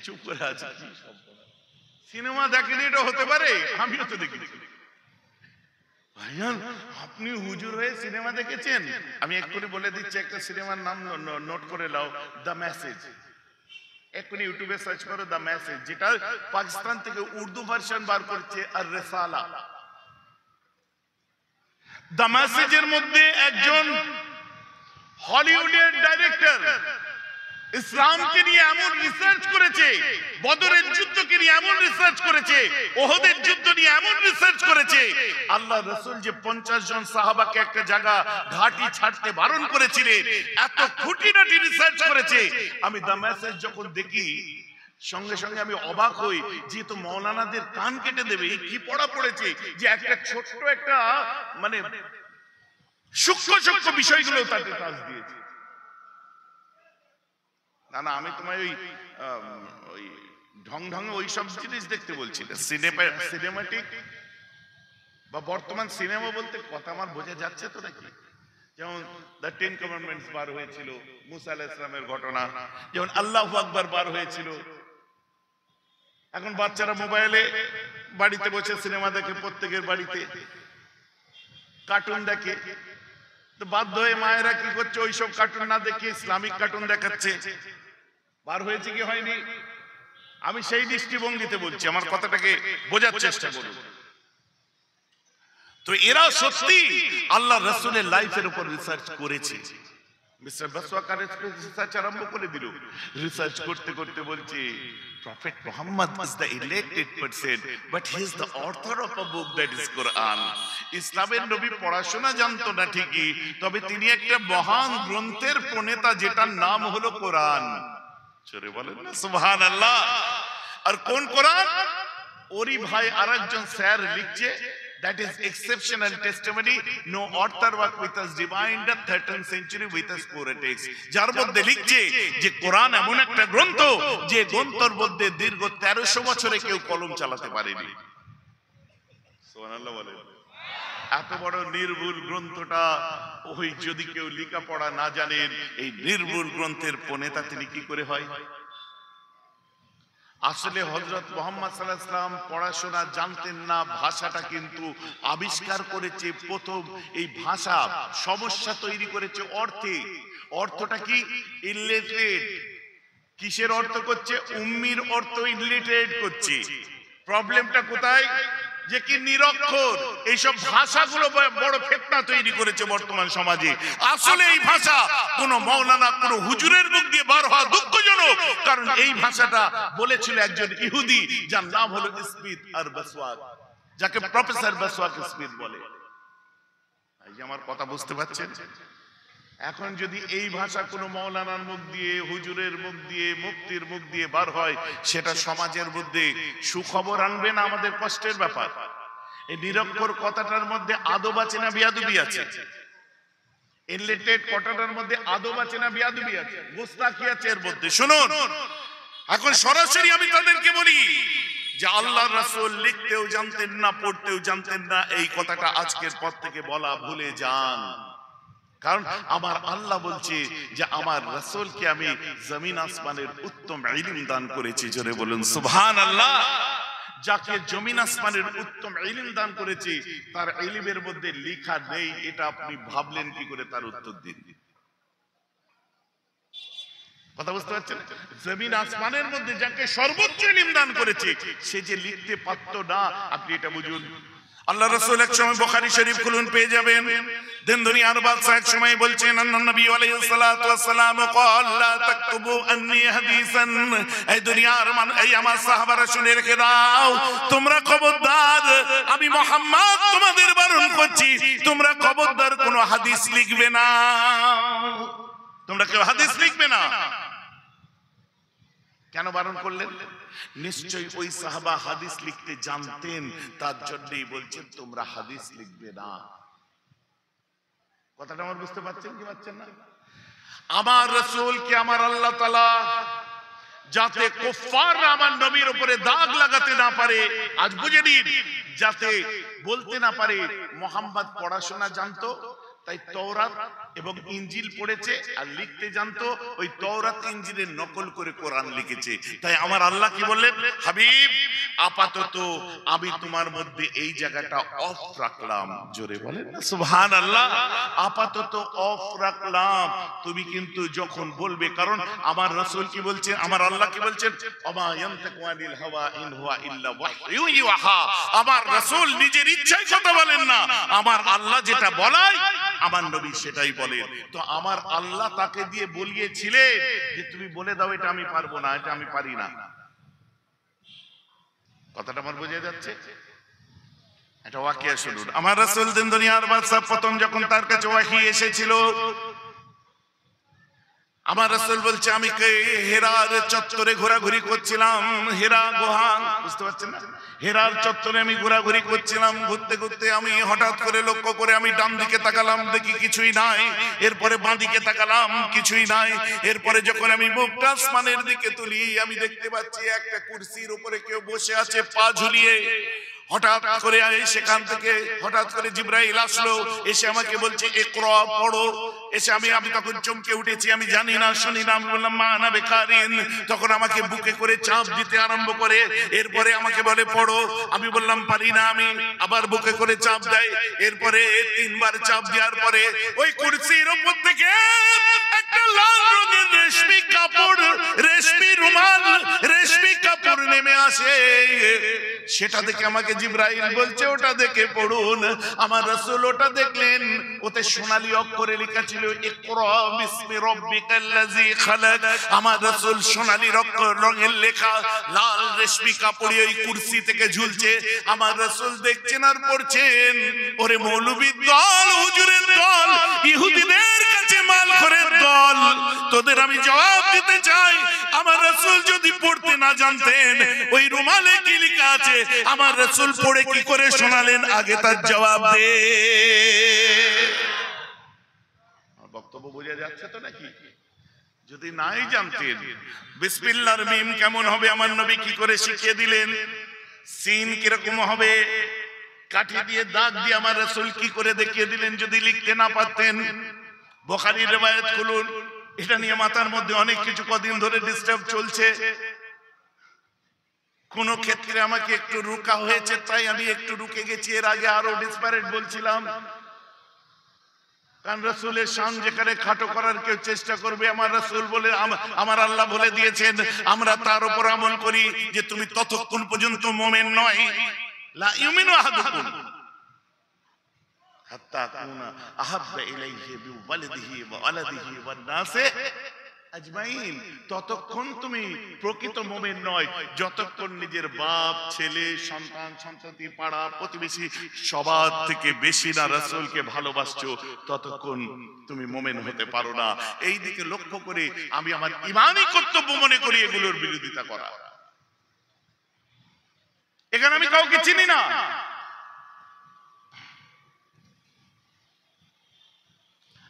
চুপ করে আছে। সিনেমা দেখেনি এটা হতে পারে? আমিও তো দেখেছি। ভাইজান আপনি হুজুর হয়ে সিনেমা দেখেছেন? আমি এক্ষুনি বলে দিচ্ছি, একটা সিনেমার নাম নোট করে নাও, দ্য মেসেজ। এক্ষুনি ইউটিউবে সার্চ করো দ্য মেসেজ, যেটা পাকিস্তান থেকে উর্দু ভার্সন বার করছে আর রিসালা। দ্য মেসেজের মধ্যে একজন হলিউডের ডাইরেক্টর ইসলামকে নিয়ে এমন রিসার্চ করেছে, বদরের যুদ্ধকে নিয়ে এমন রিসার্চ করেছে, ওহদের যুদ্ধ নিয়ে এমন রিসার্চ করেছে, আল্লাহ রাসূল যে 50 জন সাহাবাকে একটা জায়গা ঘাঁটি ছাড়তে বারণ করেছিলেন, এত খুঁটিনাটি রিসার্চ করেছে। আমি দ্য মেসেজ যখন দেখি সঙ্গে সঙ্গে আমি অবাক হই, যেহেতু মৌলানাদের কান কেটে দেবে, কি পড়া পড়েছে যে একটা ছোট্ট একটা মানে সূক্ষ্ম সূক্ষ্ম বিষয়গুলো তাতে টাচ দিয়েছে। না না, আমি তোমায় ওই ঢং ঢং ওই সব জিনিস দেখতে বলছি না। সিনেমাটিক বা বর্তমান সিনেমা বলতে কথা আমার বোঝা যাচ্ছে তো নাকি? যেমন দ্য 10 কমান্ডমেন্টস বার হয়েছিল, মুসা আলাইহিস সালামের ঘটনা, যেমন আল্লাহু আকবার বার হয়েছিল। এখন বাচ্চারা মোবাইলে বাড়িতে বসে সিনেমা দেখে, প্রত্যেকের বাড়িতে কার্টুন দেখে। তো বাধ্য হয়ে মায়েরা কি করছে, ওইসব কার্টুন না দেখে ইসলামিক কার্টুন দেখাচ্ছে। বার হয়েছে কি হয়নি? আমি সেই দৃষ্টিভঙ্গিতে বলছি, আমার কথাটাকে বোঝার চেষ্টা করুন। তো এরা সত্যি আল্লাহ রাসূলের লাইফের উপর রিসার্চ করেছে। মিস্টার বাসওয়াকার রিসার্চ আরম্ভ করে দিল। রিসার্চ করতে করতে বলছে, prophet Muhammad is the elected person, but he is the author of a book that is Quran. ইসলামের নবী পড়াশোনা জানতো না ঠিকই, তবে তিনি একটা মহান গ্রন্থের প্রণেতা, যেটার নাম হলো কোরআন। জোরে বলেন না সুবহানাল্লাহ। আর কোন কোরআন? ওরই ভাই আরেকজন স্যার লিখছে, that is exceptional testimony, no author work with us divine the 13th century with us poetics, যার মধ্যে লিখছে যে কোরআন এমন একটা গ্রন্থ যে গ্রন্থের মধ্যে দীর্ঘ 1300 বছরে কেউ কলম চালাতে পারেনি। সুবহানাল্লাহ বলেন। এত বড় নির্ভুল গ্রন্থটা ওই যদি কেউ লেখাপড়া না জানেন, এই নির্ভুল গ্রন্থের প্রণেতা তিনি কি করে হয়? আসলে হযরত মুহাম্মদ সাল্লাল্লাহু আলাইহি ওয়াসাল্লাম পড়াশোনা জানতেন না, ভাষাটা কিন্তু আবিষ্কার করেছে প্রথম। এই ভাষা সমস্যা তৈরি করেছে অর্থে। অর্থটা কি? ইলিটারেট। কিসের অর্থ করছে? উম্মির অর্থ ইলিটারেট করছে। প্রবলেমটা কোথায়? যে কি নিরক্ষর। এইসব ভাষাগুলো বড় ফিতনা তৈরি করেছে বর্তমান সমাজে। আসলে এই ভাষা কোন মাওলানা, কোন হুজুরের মুখ দিয়ে বার হওয়া দুঃখজনক, কারণ এই ভাষাটা বলেছিল একজন ইহুদি, যার নাম হলো স্মিথ আর বাসওয়াক, যাকে প্রফেসর বাসওয়াক স্মিথ বলে। এই যে আমার কথা বুঝতে পারছেন? এখন যদি এই ভাষা কোনো মাওলানার মুখ দিয়ে, হুজুরের মুখ দিয়ে, মুফতির মুখ দিয়ে বার হয়, সেটা সমাজের মধ্যে সুখবর আনবে না আমাদের কষ্টের ব্যাপার? এই নিরক্ষর কথাটার মধ্যে আদব আছে না বেয়াদবি আছে? ইলিটারেট কথাটার মধ্যে আদব আছে না বেয়াদবি আছে? গোস্তাখি আছে এর মধ্যে। শুনুন, এখন সরাসরি আমি তাদেরকে বলি যে আল্লাহর রাসূল লিখতেও জানতেন না, পড়তেও জানতেন না। এই কথাটা আজকের পর থেকে বলা ভুলে যান। কারণ আমার আল্লাহ বলছে যে আমার রাসূলকে আমি জমিন আসমানের উত্তম ইলম দান করেছি। জোরে বলুন সুবহানাল্লাহ। যাকে জমিন আসমানের উত্তম ইলম দান করেছি, তার ইলমের মধ্যে লেখা নেই, এটা আপনি ভাবলেন কি করে? তার উত্তর দিন। কথা বুঝতে পারছেন? জমিন আসমানের মধ্যে যাকে সর্বোচ্চ ইলম দান করেছে, সে যে লিখতে পারত না, আপনি এটা বুঝুন। আল্লাহ রাসূল এক সময় বুখারী শরীফ খুলুন, পেয়ে যাবেন। দিন দুনিয়ার বাদশা এক সময় বলছেন, আন্নান নবী আলাইহিস সালাতু ওয়াস সালাম قال لا تكتبوا عني حديثا, এই দুনিয়ার এই আমার সাহাবারা শুনে রেখে দাও, তোমরা খবরদার, আমি মুহাম্মদ তোমাদের বারণ করছি, তোমরা খবরদার কোনো হাদিস লিখবে না। তোমরা কেউ হাদিস লিখবে না। কেন বারণ করলেন? নিশ্চয়ই ওই সাহাবা হাদিস লিখতে জানতেন, তার জন্যই বলছেন তোমরা হাদিস লিখবে না। কথাটা আমার বুঝতে পারছেন কি পাচ্ছেন না? আমার রাসূলকে আমার আল্লাহ তাআলা যাতে কুফফাররা আমার নবীর উপরে দাগ লাগাতে না পারে, আজ বুঝে নিন, যাতে বলতে না পারে মুহাম্মদ পড়াশোনা জানতো, তাই তাওরাত এবং ইঞ্জিল পড়েছে আর লিখতে জানতো, ওই তওরাত ইঞ্জিলের নকল করে কোরআন লিখেছে। তাই আমার আল্লাহ কি বললেন, হাবিব আপাতত আমি তোমার মধ্যে এই জায়গাটা অফ রাখলাম। জোরে বলেন না সুবহানাল্লাহ। আপাতত অফ রাখলাম, তুমি কিন্তু যখন বলবে, কারণ আমার রাসূল কি বলছেন, আমার আল্লাহ কি বলছেন, ওমা ইয়ানতাকু আনিল হাওয়া ইন হুয়া ইল্লা ওয়াহয়ু ইউহা। আমার রাসূল নিজের ইচ্ছায় কথা বলেন না, আমার আল্লাহ যেটা বলায় আমার নবী সেটাই বলেন। তো আমার আল্লাহ তাকে দিয়ে বলিয়েছিলেন যে তুমি বলে দাও এটা আমি পারবো না, এটা আমি পারি না। কথাটা আমার বোঝা যাচ্ছে? এটা ওয়াকিয়া শুনুন। আমার রাসূল দিন দুনিয়ার বাদশা, প্রথম যখন তার কাছে ওয়াহী এসেছিল, আমার রাসূল বলছে আমি হেরার চত্বরে ঘোরাঘুরি করছিলাম। হেরা গুহা, বুঝতে পারছেন না? হেরার চত্বরে আমি ঘোরাঘুরি করছিলাম। ঘুরতে ঘুরতে আমি হঠাৎ করে লক্ষ্য করে আমি ডান দিকে তাকালাম, দেখি কিছুই নাই। এরপরে বাঁ দিকে তাকালাম, কিছুই নাই। এরপরে যখন আমি মুখটা আসমানের দিকে তুলি, আমি দেখতে পাচ্ছি একটা কুরসির উপরে কেউ বসে আছে পা ঝুলিয়ে। হঠাৎ করে সেখান থেকে হঠাৎ করে জিবরাইল আসলো, এসে আমাকে বলছে ইকরা, পড়ো। এসে আমি তখন চমকে উঠেছি, আমি জানি না শুনি না। আমি বললাম মা আনা বিকারিন। তখন আমাকে বুকে করে চাপ দিতে আরম্ভ করে, এরপরে আমাকে বলে পড়ো। আমি বললাম পারি না। আমি আবার বুকে করে চাপ দেয়। এরপরে 3 বার চাপ দেওয়ার পরে ওই কুরসির উপর থেকে একটা লাল রঙের রেশমি কাপড়, রেশমি রুমাল, রেশমি কাপড় নেমে আসে। সেটা দেখে আমাকে জিবরাইল বলছে ওটা দেখে পড়ুন। আমার রাসূল ওটা দেখলেন, ওতে সোনালী অক্ষরে লেখা ছিল ইকরা বিসমি রাব্বিকাল্লাযী খালাক। আমার রাসূল সোনালী রঙের লেখা লাল রেশমি কাপড়ে ওই কুরসি থেকে ঝুলছে। আমার রাসূল দেখছেন আর পড়ছেন। ওরে মৌলবীর দল, হুজুরের দল, ইহুদিদের কাছে মালখোরের দল, তোদের আমি জবাব দিতে চাই, আমার রাসূল যদি পড়তে না জানতেন ওই রুমালে কি লেখা আছে, আমার রাসূল পড়ে কি করে শোনালেন? আগে তার জবাব দে। বক্তব্য বোঝা যাচ্ছে তো নাকি? যদি নাই জানতেন বিসমিল্লাহর মিম কেমন হবে, আমার নবী কি করে শিখিয়ে দিলেন। সিন কিরকম হবে, কাঠি দিয়ে দাগ দিয়ে আমার রাসূল কি করে দেখিয়ে দিলেন। যদি লিখতে না পারতেন, বুখারীর riwayat খুলুন। এটা নিয়ে মাথার মধ্যে অনেক কিছু কদিন ধরে ডিস্টার্ব চলছে। কোন ক্ষেত্রে আমাকে একটু রুকা হয়েছে, তাই আমি একটু রুকে গেছি। এর আগে আরো ডিসপারেট বলছিলাম, কারণ রাসূলের শান যেখানে খাটো করার কেউ চেষ্টা করবে, আমার রাসূল বলে, আমার আল্লাহ বলে দিয়েছেন, আমরা তার উপর আমল করি যে তুমি ততক্ষণ পর্যন্ত মুমিন নয়, লা ইউমিনু আহাদুকুম হাত্তা কুনা আহাব্বা ইলাইহি বিওয়ালিদিহি ওয়া ওয়ালাদিহি ওয়ান নাসি আজমাইন। ততক্ষণ তুমি প্রকৃত মুমিন নয় যতক্ষণ নিজের বাপ, ছেলে, সন্তান, সন্ততি, পাড়া, প্রতিবেশী সবার থেকে বেশি না রাসূলকে ভালোবাসছো, ততক্ষণ তুমি মুমিন হতে পারো না। এই দিকে লক্ষ্য করে আমি আমার ঈমানি কর্তব্য মনে করি এগুলোর বিরোধিতা করা। এখানে আমি কাউকে চিনি না।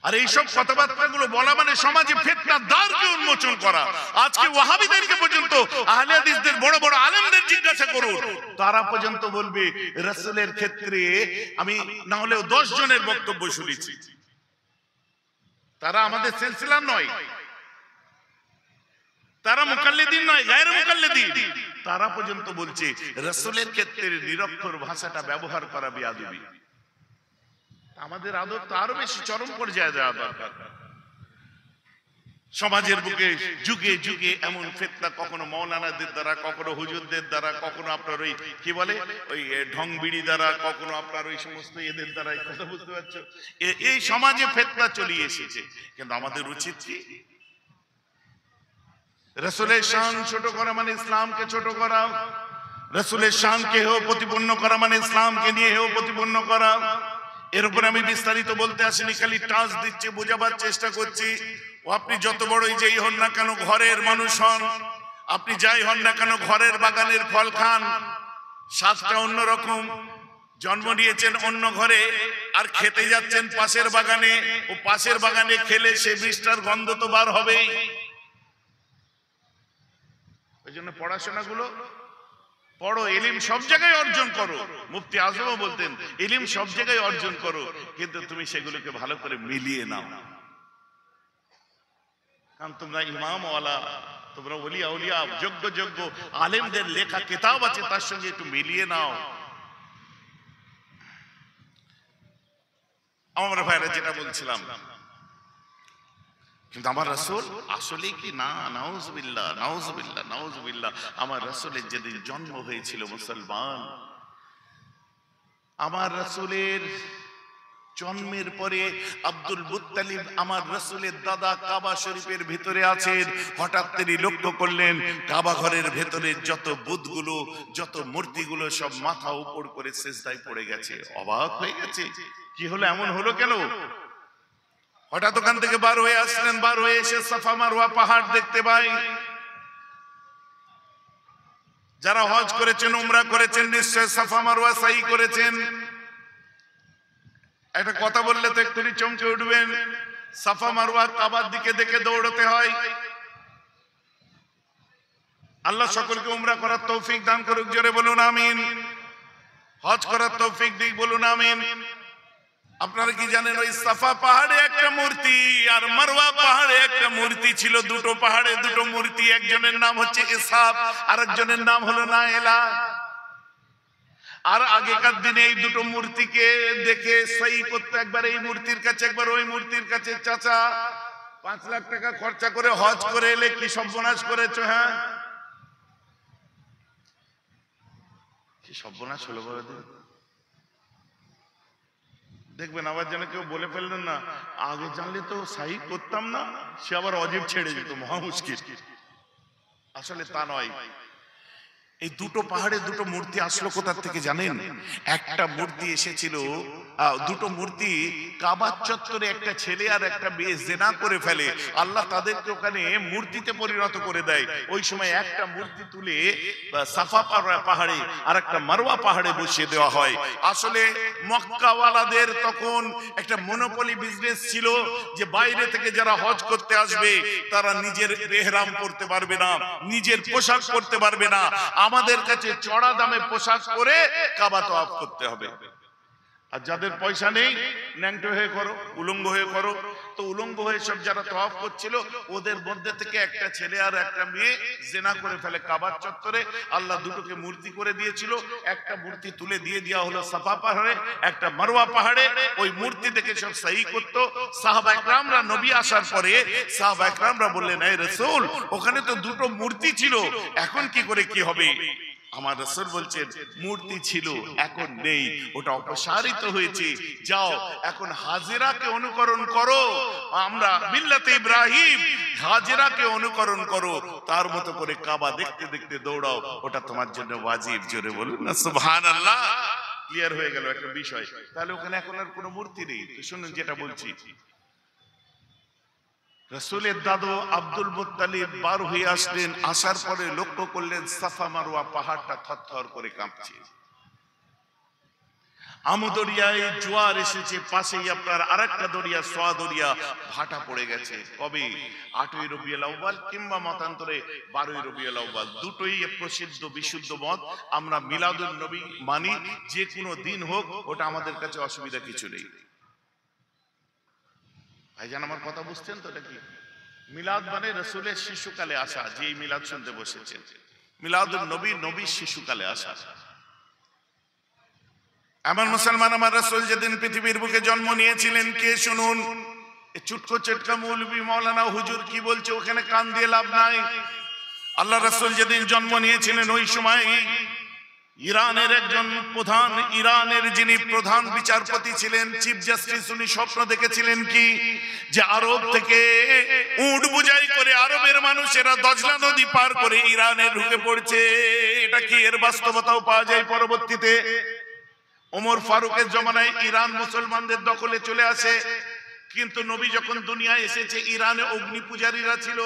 আর এইসব কথাবার্তাগুলো বলা মানে সমাজে ফিতনার দ্বারকে উন্মোচন করা। আজকে ওয়াহাবিদেরকে পর্যন্ত আহলে হাদিসদের বড় বড় আলেমদের জিজ্ঞাসা করুন, তারা পর্যন্ত বলবে রাসূলের ক্ষেত্রে আমি না হলেও 10 জনের বক্তব্য শুনেছি, তারা আমাদের সিলসিলা নয়, তারা মুকাল্লিদিন নয়, গায়রে মুকাল্লিদিন, তারা পর্যন্ত বলছে রাসূলের ক্ষেত্রে নিরক্ষর ভাষাটা ব্যবহার করা বেয়াদবি। আমাদের আদব তো আরো বেশি চরম পর্যায়ে যাওয়া দরকার। সমাজের বুকে যুগে যুগে এমন ফিতনা, কখনো মাওলানাদের দ্বারা, কখনো হুজুরদের দ্বারা, কখনো আপনার ওই কি বলে ওই ঢং বিড়ি দ্বারা, কখনো আপনার ওই সমস্ত এদের দ্বারা, কথা বুঝতে পারছো? এই সমাজে ফিতনা চলে এসেছে। কিন্তু আমাদের উচিত কি? রাসূলের শান ছোট করা মানে ইসলামকে ছোট করা, রাসূলের শানকে হেয় প্রতিপন্ন করা মানে ইসলামকে নিয়ে হেয় প্রতিপন্ন করা। এর উপরে আমি বিস্তারিত বলতে আসিনি, খালি টাচ দিচ্ছি, বোঝাবার চেষ্টা করছি। ও আপনি যত বড়ই যেই হন না কেন, ঘরের মানুষ হন, আপনি যাই হন না কেন, ঘরের বাগানের ফল খান, স্বাদটা অন্যরকম। জন্ম নিয়েছেন অন্য ঘরে আর খেতে যাচ্ছেন পাশের বাগানে, ও পাশের বাগানে খেলে সে বৃষ্টার গন্ধ তো বার হবেই। ওই জন্য পড়াশোনাগুলো পড়ো, ইলম সব জায়গায় অর্জন করো। মুফতি আজমও বলতেন ইলম সব জায়গায় অর্জন করো, কিন্তু তুমি সেগুলোকে ভালো করে মিলিয়ে নাও। কারণ তোমরা ইমামওয়ালা, তোমরা ওলিয়া উলিয়া যোগ্য যোগ্য আলেমদের লেখা কিতাব আছে, তার সঙ্গে একটু মিলিয়ে নাও। আমার ভাইরা যেটা বলছিলাম, কিন্তু আমার রাসূল আসলে কি না, নাউজুবিল্লাহ নাউজুবিল্লাহ নাউজুবিল্লাহ, আমার রাসূলের যেদিন জন্ম হয়েছিল মুসলমান, আমার রাসূলের জন্মের পরে আব্দুল মুত্তালিব আমার রাসূলের দাদা কাবা শরীফের ভিতরে আছেন। হঠাৎ তিনি লক্ষ্য করলেন কাবা ঘরের ভেতরে যত বুতগুলো, যত মূর্তিগুলো সব মাথা উপর করে সিজদায় পড়ে গেছে। অবাক হয়ে গেছে, কি হলো, এমন হলো কেন? হঠাৎ ওখান থেকে বার হয়ে আসলেন, বার হয়ে এসে সাফা মারওয়া পাহাড় দেখতে পাই। যারা হজ করেছেন, উমরা করেছেন, নিশ্চয় সাফা মারওয়া সাই করেছেন। একটা কথা বললে তো একটুখানি চমকে উঠবেন, সাফা মারওয়া কাবার দিকে দেখে দৌড়তে হয়। আল্লাহ সকলকে উমরা করার তৌফিক দান করুক, জোরে বলুন আমিন। হজ করার তৌফিক দিক, বলুন আমিন। আপনারা কি জানেন, ওই সাফা পাহাড়ে একটা মূর্তি আর মারওয়া পাহাড়ে একটা মূর্তি ছিল। দুটো পাহাড়ে দুটো মূর্তি, একজনের নাম হচ্ছে ইসহাক, আরেকজনের নাম হলো নায়েলা। আর আগেকার দিনে এই দুটো মূর্তিকে দেখে সই করতে, একবার এই মূর্তির কাছে একবার ওই মূর্তির কাছে। চাচা 5 লাখ টাকা খরচা করে হজ করে এলে কি সর্বনাশ করেছো? হ্যাঁ, কি সর্বনাশ হলো বলে দেখবেন। আবার যেন কেউ বলে ফেললেন না, আগে জানলে তো সাই করতাম না, সে আবার অজীব ছেড়ে যেত, মহা মুশকিল। আসলে তা নয়। এই দুটো পাহাড়ে দুটো মূর্তি আসলো কোথা থেকে জানেন? একটা মূর্তি এসেছিল, দুটো মূর্তি কাবার চত্বরে একটা ছেলে আর একটা মেয়ে জিনা করে ফেলে। আল্লাহ তাদেরকে ওখানে মূর্তিতে পরিণত করে দেয়। ওই সময় একটা মূর্তি তুলে সাফা পাহাড়ে আর একটা মারওয়া পাহাড়ে বসিয়ে দেওয়া হয়। আসলে মক্কাওয়ালাদের তখন একটা মনোপলি বিজনেস ছিল, যে বাইরে থেকে যারা হজ করতে আসবে তারা নিজের ইহরাম পরতে পারবে না, নিজের পোশাক পরতে পারবে না। আমাদের কাছে চড়া দামে পোশাক পরে কাবা তওয়াফ করতে হবে। আর যাদের পয়সা নেই, ন্যাংটো হয়ে করো, উলঙ্গ হয়ে করো। তো উলঙ্গ হয়ে সব যারা তওয়াফ করছিল, ওদের মধ্যে থেকে একটা ছেলে আর একটা মেয়ে জিনা করে ফেলে কাবার চত্বরে। আল্লাহ দুটোকে মূর্তি করে দিয়েছিল, একটা মূর্তি তুলে দিয়ে দেওয়া হলো সাফা পাহাড়ে, একটা মারওয়া পাহাড়ে। ওই মূর্তি দেখে সব সহি করত। সাহাবা ইকরামরা, নবী আসার পরে সাহাবা ইকরামরা বললেন, এই রাসূল, ওখানে তো দুটো মূর্তি ছিল, এখন কি করে কি হবে? আমার রাসূল বলছেন, মূর্তি ছিল, এখন নেই, ওটা অপসারিত হয়েছে। যাও এখন হাজেরাকে অনুকরণ করো। আমরা মিল্লাতে ইব্রাহিম, হাজেরাকে অনুকরণ করো, তার মতো করে কাবা দেখতে দেখতে দৌড়াও, ওটা তোমার জন্য ওয়াজিব। জোরে বলুন না সুবহানাল্লাহ। ক্লিয়ার হয়ে গেল একটা বিষয়। তাহলে ওখানে এখন আর কোনো মূর্তি নেই। তো শুনুন যেটা বলছি, রাসূলের দাদু আব্দুল মুত্তালিব বার হয়ে আসলেন। আসার পরে লক্ষ্য করলেন সাফা মারওয়া পাহাড়টা থরথর করে কাঁপছে। আমদরিয়ায় জোয়ার এসেছে, পাশেই আপনার আরেকটা দরিয়া সোয়া দরিয়া ভাটা পড়ে গেছে। কবে? 8ই রবিউল আউয়াল কিংবা মতান্তরে 12ই রবিউল আউয়াল। দুটোই প্রসিদ্ধ বিশুদ্ধ মত। আমরা মিলাদুন নবী মানি, যে কোনো দিন হোক, ওটা আমাদের কাছে অসুবিধা কিছু নেই। ভাইজান আমার কথা বুঝছেন তো? এটা কি মিলাদ মানে রাসূলের শিশুকালে আসা। যে মিলাদ শুনতে বসেছেন, মিলাদুন নবী, নবীর শিশুকালে আসা। আমার মুসলমান, আমার রাসূল যেদিন পৃথিবীর বুকে জন্ম নিয়েছিলেন, কে শুনুন, চুটকো চটকা মৌলবি মাওলানা হুজুর কি বলছে, ওখানে কান দিয়ে লাভ নাই। আল্লাহ রাসূল যেদিন জন্ম নিয়েছিলেন, ওই সময় ইরানের একজন প্রধান, ইরানের যিনি প্রধান বিচারপতি ছিলেন, চিফ জাস্টিস, উনি স্বপ্ন দেখেছিলেন কি, যে আরব থেকে উট বোঝাই করে আরবের মানুষেরা দজলা নদী পার করে ইরানে ঢুকে পড়ছে। এটা কি, এর বাস্তবতাও পাওয়া যায় পরবর্তীতে। ওমর ফারুকের জমানায় ইরান মুসলমানদের দখলে চলে আসে। কিন্তু নবী যখন দুনিয়ায় এসেছে, ইরানে অগ্নি পূজারীরা ছিল।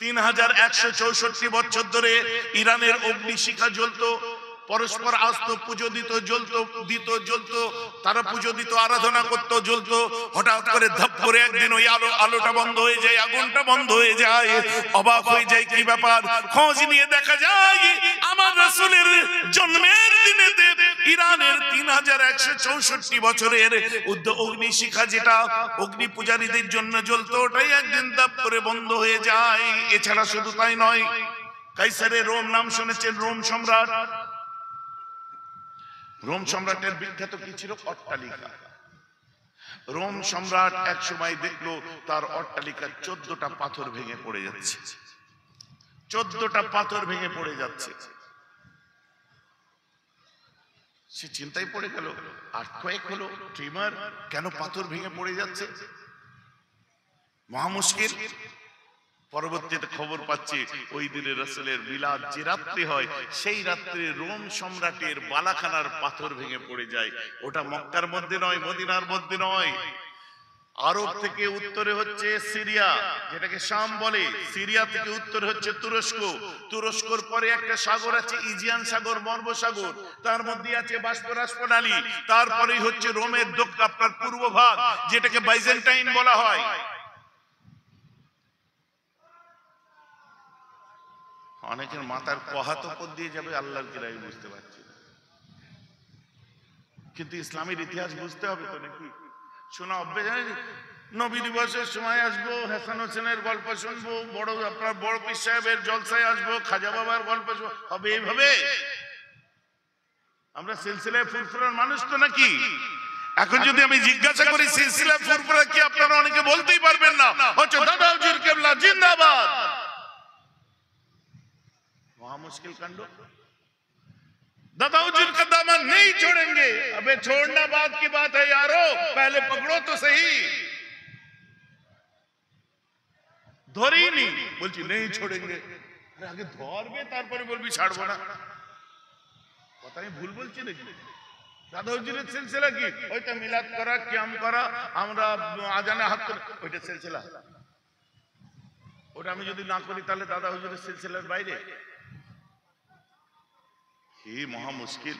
3164 বছর ধরে ইরানের অগ্নি শিখা জ্বলতো। পরস্পর আসতো, পুজো দিত, জ্বলতো, দিত, জ্বলতো, তারা পুজো দিত, আরাধনা করতো, জ্বলতো। হঠাৎ করে ধপ করে একদিন ওই আলোটা বন্ধ হয়ে যায়, আগুনটা বন্ধ হয়ে যায়। অবাক হয়ে যায়, কি ব্যাপার? খোঁজ নিয়ে দেখা যায় আমার রাসূলের জন্মের দিনেতে ইরানের 3164 বছরের অগ্নিশিখা, যেটা অগ্নি পূজারীদের জন্য জ্বলতো, ওটাই একদিন ধপ করে বন্ধ হয়ে যায়। এছাড়া শুধু তাই নয়, কাইসারে রোম নাম শুনেছেন? রোম সম্রাট, রোম সম্রাটের বিখ্যাত কি ছিল? অট্টালিকা। রোম সম্রাট এক সময় দেখলো তার অট্টালিকার 14টা পাথর ভেঙে পড়ে যাচ্ছে, 14টা পাথর ভেঙে পড়ে যাচ্ছে। সে চিন্তায় পড়ে গেল, আর্থকোয়েক হলো, ট্রিমার, কেন পাথর ভেঙে পড়ে যাচ্ছে? মহা মুশকিল। পরবর্তীতে খবর পাচ্ছে ওই দিনে রাসূলের মিলাদ যে রাত্রি হয়, সেই রাত্রে রোম সম্রাটের বালাখানার পাথর ভেঙে পড়ে যায়। ওটা মক্কার মধ্যে নয়, মদিনার মধ্যে নয়, আরব থেকে উত্তরে হচ্ছে সিরিয়া, যেটাকে শাম বলে, সিরিয়া থেকে উত্তরে হচ্ছে তুরস্ক, তুরস্কর পরে একটা সাগর আছে ইজিয়ান সাগর, মর্ব সাগর, তার মধ্যে আছে বাষ্পরাস প্রণালী, তারপরেই হচ্ছে রোমের আপনার পূর্ব ভাগ, যেটাকে বাইজেন্টাইন বলা হয়। অনেকের মাথার কহাত উপর দিয়ে যাবে, আল্লাহর কিরাই বুঝতে পারছি না, কিন্তু ইসলামের ইতিহাস বুঝতে হবে তো নাকি? শোনা অভ্যাস। নবী দিবসের সময় আসবো, হাসান হোসেনের গল্প শুনবো, আপনার বড় পীর সাহেবের জলসায় আসবো, খাজা বাবার গল্প হবে, এইভাবে আমরা সিলসিলায় ফুরফুরার মানুষ তো নাকি? এখন যদি আমি জিজ্ঞাসা করি সিলসিলায় ফুরফুরা কি, আপনারা অনেকে বলতেই পারবেন না। হচ্ছে দাদা হুজুর কেবলা জিন্দাবাদ। মহা মুশকিল কাণ্ড। दादा हुजूर का दामन नहीं छोड़ेंगे। अबे छोड़ना बात की बात है यारो, पहले पकड़ो तो सही। ধরেই নি, বলছি নেই ছোড়েঙ্গে। আরে আগে ধরবে, তারপরে বলবি ছাড়বো না। কথা আমি ভুল বলছি নাকি? দাদা হুজুরের সিলসিলা কি? ওইটা মিলাদ করা, কিয়াম করা, আমরা আজানে হাত করে, ওইটা সিলসিলা। ওটা আমি যদি না করি তাহলে দাদা হুজুরের সিলসিলার বাইরে। কি মহা মুশকিল।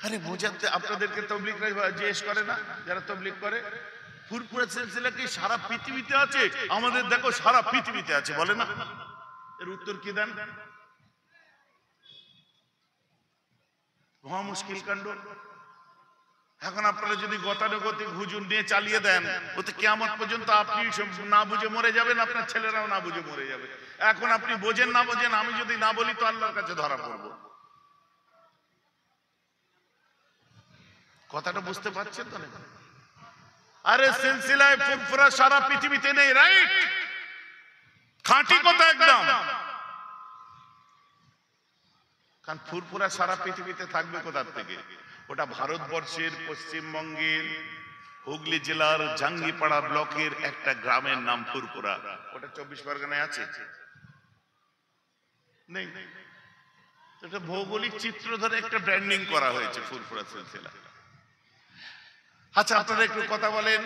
আরে বোঝাতে, আপনাদেরকে তবলিগ জিজ্ঞেস করে না, যারা তবলিগ করে, ফুরফুরা সিলসিলা কি সারা পৃথিবীতে আছে? আমাদের দেখো সারা পৃথিবীতে আছে, বলে না? এর উত্তর কি দেন? মহা মুশকিল কাণ্ড। এখন আপনারা যদি গতানুগতিক হুজুর নিয়ে চালিয়ে দেন, ওতে কিয়ামত পর্যন্ত আপনি না বুঝে মরে যাবেন, আপনার ছেলেরাও না বুঝে মরে যাবে। এখন আপনি বোঝেন না বোঝেন, আমি যদি না বলি তো আল্লাহর কাছে ধরা পড়বো। কথাটা বুঝতে পারছেন তো? আরে সিলসিলায় ফুরফুরা সারা পৃথিবীতে নেই, রাইট? খাঁটি কথা একদম। কারণ ফুরফুরা সারা পৃথিবীতে থাকবে কোথার থেকে? ওটা ভারতবর্ষের পশ্চিমবঙ্গের হুগলি জেলার জাঙ্গিপাড়া ব্লকের একটা গ্রামের নাম ফুরফুরা। ওটা 24 পরগনায় আছে? নেই। এটা ভৌগোলিক চিত্র ধরে একটা ব্র্যান্ডিং করা হয়েছে ফুরফুরা সিলসিলা। আচ্ছা, আপনারা একটু কথা বলেন,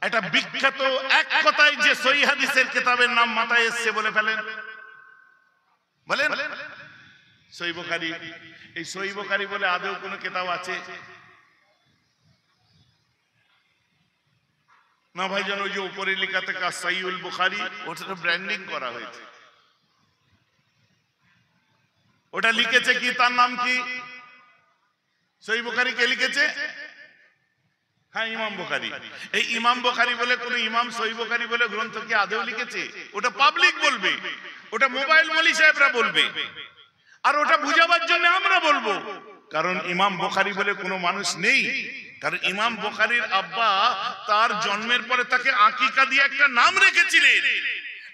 এটা বিখ্যাত এক কথায় যে সহিহ হাদিসের কিতাবের নাম মাথায় এসছে বলে ফেলেন, বলেন। সহিহ বুখারী। এই সহিহ বুখারী বলে আদৌ কোনো কিতাব আছে? না ভাইজান, ওই যে উপরে লেখা থাকে সহিহুল বুখারী, ওটা ব্র্যান্ডিং করা হয়েছে। ওটা লিখেছে কি? তার নাম কি? সহিহ বুখারী কে লিখেছে? হ্যাঁ, ইমাম বুখারী। এই ইমাম বুখারী বলে কোন ইমাম সহিহ বুখারী বলে গ্রন্থ কি আদৌ লিখেছে? ওটা পাবলিক বলবে, ওটা মোবাইল মলি সাহেবরা বলবে, আর ওটা বুঝাবার জন্য আমরা বলবো। কারণ ইমাম বুখারী বলে কোনো মানুষ নেই। কারণ ইমাম বুখারীর আব্বা তার জন্মের পরে তাকে আকিকা দিয়ে একটা নাম রেখেছিলেন,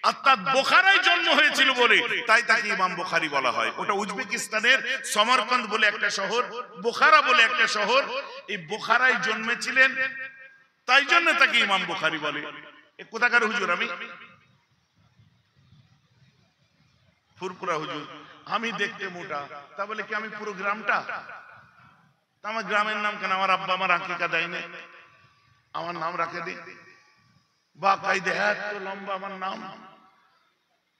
অর্থাৎ বোখারায় জন্ম হয়েছিল বলে তাই তাকে ইমাম বুখারী বলা হয়। ওটা উজবেকিস্তানের সমরকন্দ বলে একটা শহর, বোখারা বলে একটা শহর, এই বোখারায় জন্মেছিলেন, তাই জন্য তাকে ইমাম বুখারী বলে। এ কোথাকার হুজুর? আমি ফুরফুরা হুজুর। আমি দেখতে মোটা, তা বলে কি আমি পুরো গ্রামটা? আমার গ্রামের নাম কেন? আমার আব্বা আমার আকিকা দেয়নি, আমার নাম রাখে দিই বা কায়দে, এত লম্বা আমার নাম।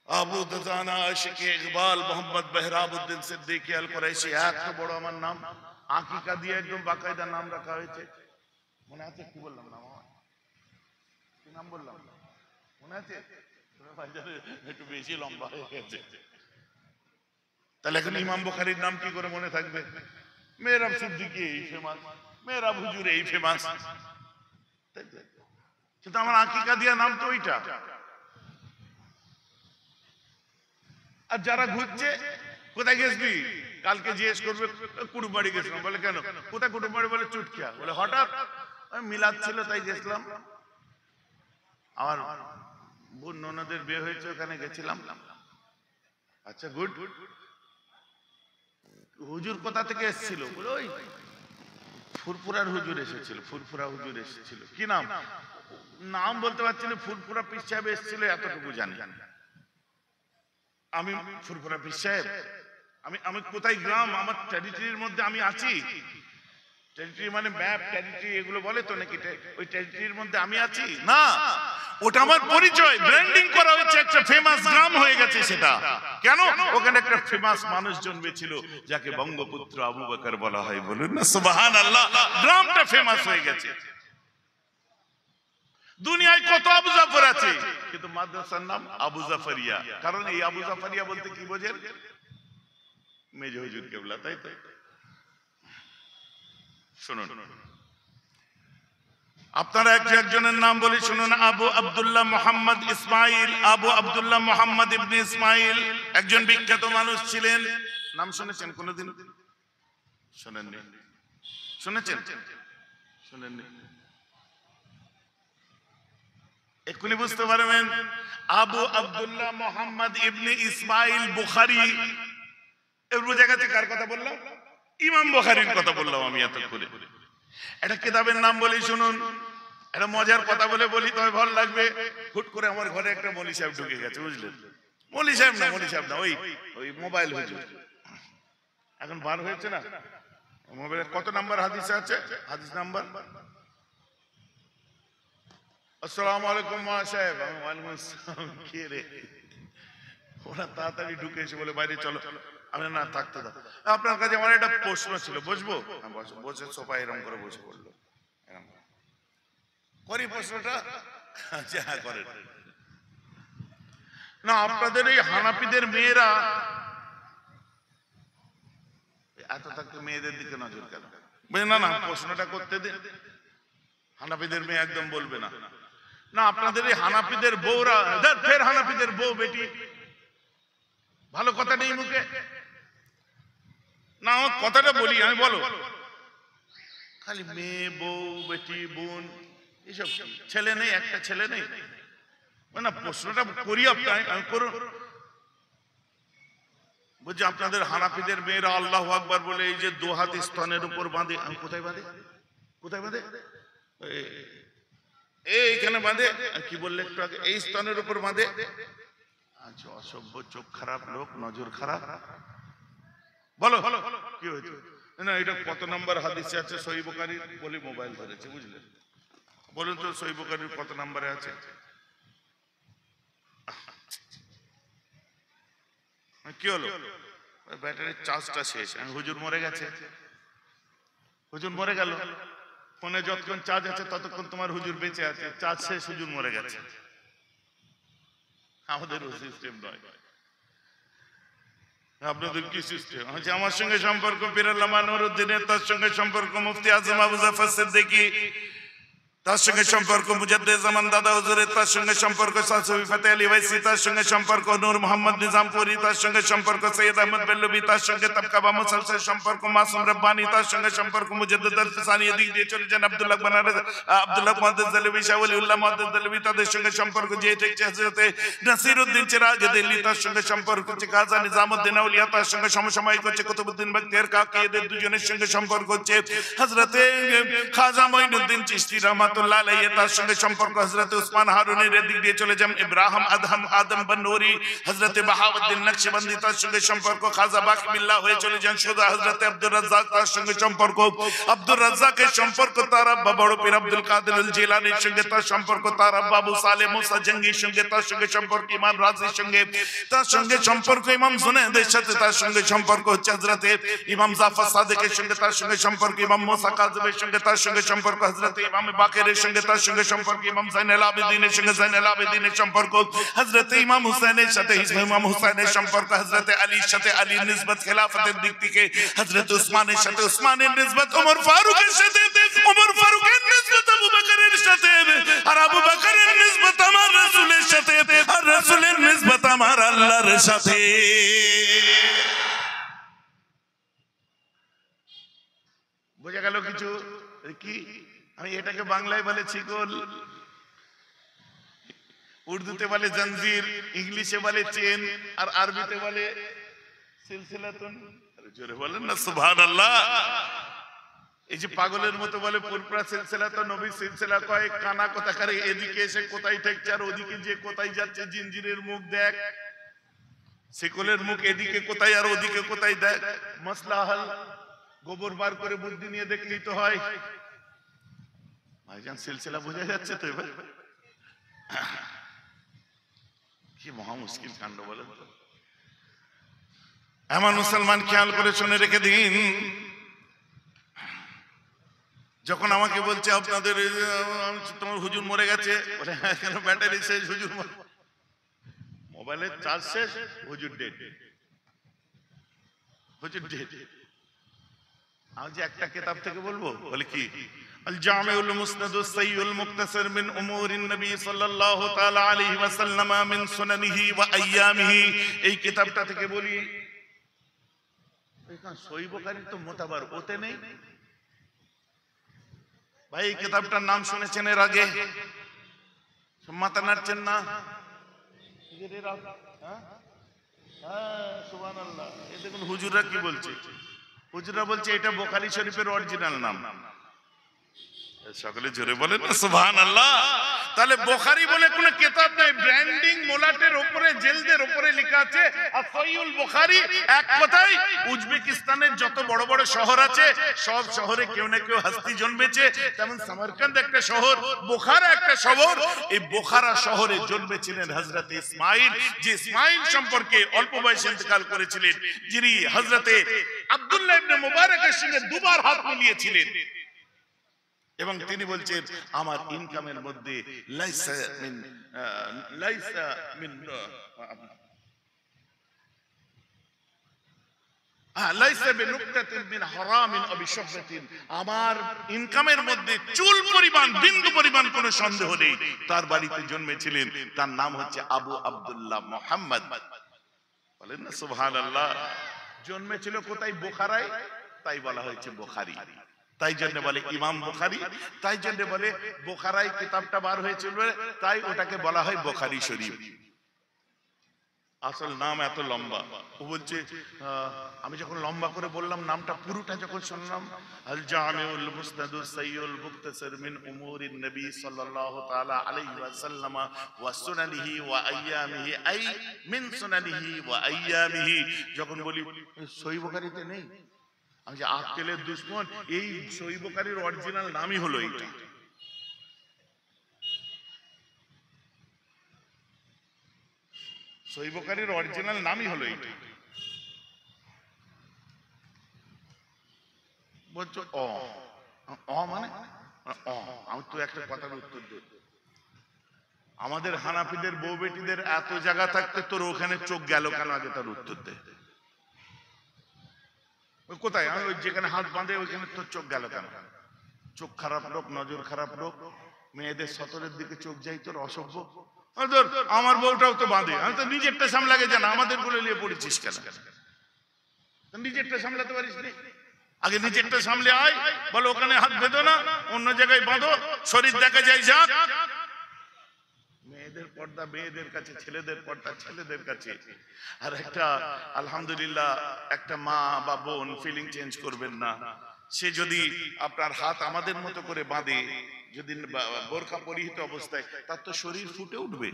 আবু দাজানা আশিকে ইকবাল মোহাম্মদ বেহরাবউদ্দিন সিদ্দিকী আল কুরাইশি, এত বড় আমার নাম, আকিকা দিয়ে একদম বাকায়দা নাম রাখা হয়েছে। মনে আছে কি বললাম নাম আমার? কি নাম বললাম মনে আছে? একটু বেশি লম্বা হয়ে গেছে। তাহলে এখন ইমাম বুখারীর নাম কি করে মনে থাকবে? মেহরাব সিদ্দিকী এই ফেমাস, মেহরাব হুজুর এই ফেমাস, কিন্তু আমার আকিকা দিয়া নাম তো ওইটা। আর যারা ঘুরছে, কোথায় গেছবি, কালকে জিজ্ঞেস করবে কুটুমবাড়ি গেছিলাম, বলে কেন, কোথায় কুটুমবাড়ি, বলে চুটকিয়া, বলে হঠাৎ মিলাদ ছিল তাই গেছিলাম, আমার বোন ননদের বিয়ে হয়েছে ওখানে গেছিলাম। আচ্ছা গুড। হুজুর কোথা থেকে এসেছিল, বলে ওই ফুরফুরার হুজুর এসেছিল, ফুরফুরা হুজুর এসেছিল। কি নাম, নাম বলতে পারছি না, ফুরফুরা পীর সাহেব এসেছিল এতটুকু জানি। আমি ফুরফুরা পীর সাহেব, আমি কোথায় গ্রাম, আমার টেরিটরির মধ্যে আমি আছি, টেরিটরি মানে ম্যাপ টেরিটরি এগুলো বলে তো নাকি, ওই টেরিটরির মধ্যে আমি আছি না, ওটা আমার পরিচয়, ব্র্যান্ডিং করা হয়েছে, একটা ফেমাস গ্রাম হয়ে গেছে সেটা। কেন? ওখানে একটা ফেমাস মানুষ জন্মেছিল যাকে বঙ্গপুত্র আবু বকর বলা হয়, বলুন না সুবহানাল্লাহ। গ্রামটা ফেমাস হয়ে গেছে। দুনিয়ায় কত আবু জাফর আছে, কিন্তু মাদ্রাসার নাম আবু জাফরিয়া, কারণ এই আবু জাফরিয়া বলতে কি বোঝেন, মেজ হুজুর কেবলা, তাই তো। শুনুন, আপনারা একজনের নাম বলি শুনুন, আবু আব্দুল্লাহ মোহাম্মদ ইসমাইল, আবু আব্দুল্লাহ মোহাম্মদ ইবনে ইসমাইল একজন বিখ্যাত মানুষ ছিলেন। নাম শুনেছেন কোনদিন? শুনেননি? শুনেছেন? শুনেননি? এক্ষুনি বুঝতে পারবেন। আবু আব্দুল্লাহ মোহাম্মদ ইবনে ইসমাইল বুখারী, এর বোঝা গেছে কার কথা বললাম? ইমাম বুখারীর কথা বললাম আমি এতক্ষণে। একটা কিতাবের নাম বলি শুনুন, একটা মজার কথা বলে বলি তবে ভালো লাগবে। হুট করে আমার ঘরে একটা মৌলী সাহেব ঢুকে গেছে, বুঝলেন? মৌলী সাহেব না, ওই মোবাইল হুজুর এখন বার হয়েছে না, মোবাইলে কত নাম্বার হাদিসে আছে, হাদিস নাম্বার। আসসালামু আলাইকুম মা সাহেব। আমি ওয়ালাইকুম আসসালাম। কে রে? ওরা তাড়াতাড়ি ঢুকে এসে বলে বাইরে চলো। আমি না, থাকতে দাও, আপনার কাছে আমার একটা প্রশ্ন ছিল, বসবো? বসে সোফা এরকম করে বসে পড়লো, করি প্রশ্নটা। হ্যাঁ করেন না। আপনাদের এই হানাফিদের মেয়েরা এত থাকতে মেয়েদের দিকে নজর কেন? না না, প্রশ্নটা করতে দিন। হানাফিদের মেয়ে একদম বলবে না। না, আপনাদের এই হানাফিদের বউরা, ফের হানাফিদের বউ বেটি, ভালো কথা নেই মুখে না, আমার কথাটা বলি আমি, বলো। খালি মেয়ে, বউ, বেটি, বোন, এইসব। ছেলে নেই, একটা ছেলে নেই। না, প্রশ্নটা করি আপনাকে, আমি করুন। বলছি আপনাদের হানাফিদের মেয়েরা আল্লাহু আকবার বলে এই যে দু হাত স্তনের উপর বাঁধে, আমি কোথায় বাঁধে, কোথায় বাঁধে? এইখানে বাঁধে। কি বললে একটু আগে? এই স্তনের উপর বাঁধে। আচ্ছা, অসভ্য, চোখ খারাপ লোক, নজর খারাপ। বলো কি হয়েছে? না, এটা কত নম্বর হাদিসে আছে সহিহ বুখারী? বলি মোবাইল ধরেছে, বুঝলেন? বলুন তো সহিহ বুখারীর কত নম্বরে আছে? কি হলো? ব্যাটারির চার্জটা শেষ। হুজুর মরে গেছে, হুজুর মরে গেল। ফোনে যতক্ষণ চার্জ আছে ততক্ষণ তোমার হুজুর বেঁচে আছে, চার্জ শেষ, হুজুর মরে গেছে। আমাদের সিস্টেম নয়। আপনাদের কি সিস্টেম? আমার সঙ্গে সম্পর্ক পীরাল্লামা নুরউদ্দিনের, তার সঙ্গে সম্পর্ক মুফতি আজম আবু জাফর সিদ্দিকী, তার সঙ্গে সম্পর্ক মুজাদ্দিদ জামান দাদা হুজুরের, তার সঙ্গে সম্পর্ক সাসুফি ফাতে আলী ওয়াইসি, তার সঙ্গে সম্পর্ক নূর মোহাম্মদ নিজামপুরি, তার সঙ্গে সম্পর্ক সৈয়দ আহমদ বেল্লভী, তার সঙ্গে তবকা বা মুসলসল সম্পর্ক মাসুম রব্বানী, তার সঙ্গে সম্পর্ক মুজাদ্দিদ আল-ফিসানি, এদিক দিয়ে চলে যান আব্দুল্লাহ বানারস, আব্দুল্লাহ মুহাদ্দিস দেলভী, শাহ ওলিউল্লাহ মুহাদ্দিস দেলভী, তাদের সঙ্গে সম্পর্ক যে থেকে হযরতে নাসিরউদ্দিন চিরাগ দিল্লি, তার সঙ্গে সম্পর্ক হচ্ছে খাজা নিজামউদ্দিন আউলিয়া, তার সঙ্গে সমসাময়িক হচ্ছে কুতুবউদ্দিন বখতিয়ার কাকি, এদের দুজনের সঙ্গে সম্পর্ক হচ্ছে হযরতে খাজা মঈনুদ্দিন চিশতি রহমাতুল্লাহ রহমাতুল্লাহ আলাইহি, তার সঙ্গে সম্পর্ক হযরত উসমান হারুনের দিক দিয়ে চলে যান ইব্রাহিম আদম বন্নৌরি, হযরত বাহাউদ্দিন নকশবন্দি তার সঙ্গে সম্পর্ক, খাজা বাকি বিল্লাহ হয়ে চলে যান সোজা হযরত আব্দুর রাজ্জাক, তার সঙ্গে সম্পর্ক আব্দুর রাজ্জাকের সম্পর্ক তার আব্বা বড় পীর আব্দুল কাদের আল জিলানীর সঙ্গে তার সম্পর্ক, তার আব্বা আবু সালেহ মুসা জঙ্গির সঙ্গে তার সঙ্গে সম্পর্ক, ইমাম রাজির সঙ্গে তার সঙ্গে সম্পর্ক, ইমাম জুনায়দের সাথে তার সঙ্গে সম্পর্ক হচ্ছে হযরত ইমাম জাফর সাদিকের সঙ্গে তার সঙ্গে সম্পর্ক, ইমাম মুসা কাযিমের সঙ্গে তার সঙ্গে সম্পর্ক, হযরত ইমাম বাকেরের সঙ্গে তার সঙ্গে সম্পর্ক, ইমাম জাইনুল আবেদিনের সঙ্গে জাইনুল আবেদিনের সম্পর্ক, হযরত ইমাম হুসাইনের সাথে ইমাম হুসাইনের সম্পর্ক, হযরত আলীর সাথে আলীর নিসবত খেলাফতের দিক থেকে, হযরত উসমানের সাথে উসমানের নিসবত, ওমর ফারুকের সাথে ওমর ফারুকের নিসবত আবু বকরের সাথে, আর আবু বকরের নিসবত আমার রাসূলের সাথে, আর রাসূলের নিসবত আমার আল্লাহর সাথে। বোঝা গেল কিছু? কি আমি এটাকে বাংলায় বলে ছিকল, উর্দুতে বলে জঞ্জির, ইংলিশে বলে চেন, আর আরবিতে বলে সিলসিলাতুন। জোরে বলেন না সুবহানাল্লাহ। এই যে পাগলের মতো বলে পুরপুরা সিলসিলা, তো নবী সিলসিলা কয়, কানা কথা করে এদিকে এসে কোথায় ঠেকছে আর ওদিকে যে কোথায় যাচ্ছে, জিনজিরের মুখ দেখ, শিকলের মুখ এদিকে কোথায় আর ওদিকে কোথায় দেখ, মাসলা হল গোবর বার করে বুদ্ধি নিয়ে দেখলেই তো হয়। ভাইজান সিলসিলা বোঝা যাচ্ছে তো এবার? কি মহা মুশকিল কাণ্ড বলেন তো। এমন মুসলমান খেয়াল করে শুনে রেখে দিন, যখন আমাকে বলছে আপনাদের তোমার হুজুর মরে গেছে, বলে হ্যাঁ কেন ব্যাটারি শেষ, হুজুর মোবাইলের চার্জ শেষ, হুজুর ডেড, হুজুর ডেড। আমি যে একটা কিতাব থেকে বলবো, বলে কি আল জামিউল মুসনাদুস সাইয়ুল মুক্তাসার মিন উমুরিন নবী সাল্লাল্লাহু তাআলা আলাইহি ওয়াসাল্লাম মিন সুনানিহি ওয়া আইয়ামিহি, এই কিতাবটা থেকে বলি। এখানে সহিহ বুখারী তো মোতাবার ওতে নেই ভাই। এই কিতাবটার নাম শুনেছেন এর আগে? মাথা নাড়ছেন না? সুবহানাল্লাহ। এই দেখুন হুজুররা কি বলছে, হুজুররা বলছে এটা বুখারী শরীফের অরিজিনাল নাম। সকলে জোরে বলেন না সুবহানাল্লাহ। তাহলে বুখারী বলে কোন কিতাব নাই, ব্র্যান্ডিং মোলাটের উপরে জেলদের উপরে লেখা আছে আর সহিহুল বুখারী। এক কথায় উজবেকিস্তানের যত বড় বড় শহর আছে সব শহরে কেউ না কেউ হাস্তি জন্মেছে। যেমন সামারকান্দ একটা শহর, বোখারা একটা শহর। এই বোখারা শহরে জন্মেছিলেন হযরত ইসমাইল, যে ইসমাইল সম্পর্কে অল্প বয়সে ইন্তেকাল করেছিলেন, যিনি হযরতে আব্দুল্লাহ ইবনে মুবারকের সঙ্গে দুবার হাত মিলিয়েছিলেন। এবং তিনি বলছেন আমার ইনকামের মধ্যে লাইসা বিনুকতাতিন মিন হারামিন আও বিশুবহাতিন, আমার ইনকামের মধ্যে চুল পরিমাণ বিন্দু পরিমাণ কোনো সন্দেহ নেই। তার বাড়িতে জন্মেছিলেন, তার নাম হচ্ছে আবু আব্দুল্লাহ মুহাম্মদ। বলেন না সুবহানাল্লাহ। জন্মেছিল কোথায়? বোখারায়, তাই বলা হয়েছে বুখারী। তাই জন্য বলে ইমাম বুখারী, তাই জন্য বলে বোখারায় কিতাবটা বার হয়েছিল, তাই ওটাকে বলা হয় বুখারী শরীফ। আসল নাম এত লম্বা। ও বলছে আমি যখন লম্বা করে বললাম নামটা, পুরোটা যখন শুনলাম, আল জামিউল মুসনাদুস সাইয়ুল মুক্তাসার মিন উমুরিন নবী সাল্লাল্লাহু তাআলা আলাইহি ওয়াসাল্লাম ওয়া সুনানিহি ওয়া আইয়ামিহি, আই মিন সুনানিহি ওয়া আইয়ামিহি, যখন বলি সহিহ বুখারীতে নেই, আমি যে আক্কেলের দুশমন, এই সহিহ বুখারীর অরিজিনাল নামই হলো এইটা। সহিহ বুখারীর অরিজিনাল নামই হলো এইটা। বলছো মানে আমি তো একটা কথার উত্তর দিই, আমাদের হানাফিদের বউ বেটিদের এত জায়গা থাকতে তোর ওখানে চোখ গেল কেন? আগে তার উত্তর দে। কোথায়? আমি ওই যেখানে হাত বাঁধে ওইখানে তোর চোখ গেল কেন? চোখ খারাপ লোক, নজর খারাপ লোক, মেয়েদের সতরের দিকে চোখ যাই তোর, অসভ্য। আমার বউটাও তো বাঁধে, আমি তো নিজেরটা সামলাকে জানা, আমাদের বলে নিয়ে পড়েছিস কেন? নিজেরটা সামলাতে পারিস নি? আগে নিজেরটা সামলে আয়, বলো ওখানে হাত বেঁধো না, অন্য জায়গায় বাঁধো, শরীর দেখা যায় যাক। মেয়েদের পর্দা মেয়েদের কাছে, ছেলেদের পর্দা ছেলেদের কাছে। আর একটা আলহামদুলিল্লাহ একটা মা বা বোন ফিলিং চেঞ্জ করবেন না, সে যদি আপনার হাত আমাদের মতো করে বাঁধে, যদি বোরকা পরিহিত অবস্থায়, তার তো শরীর ফুটে উঠবে।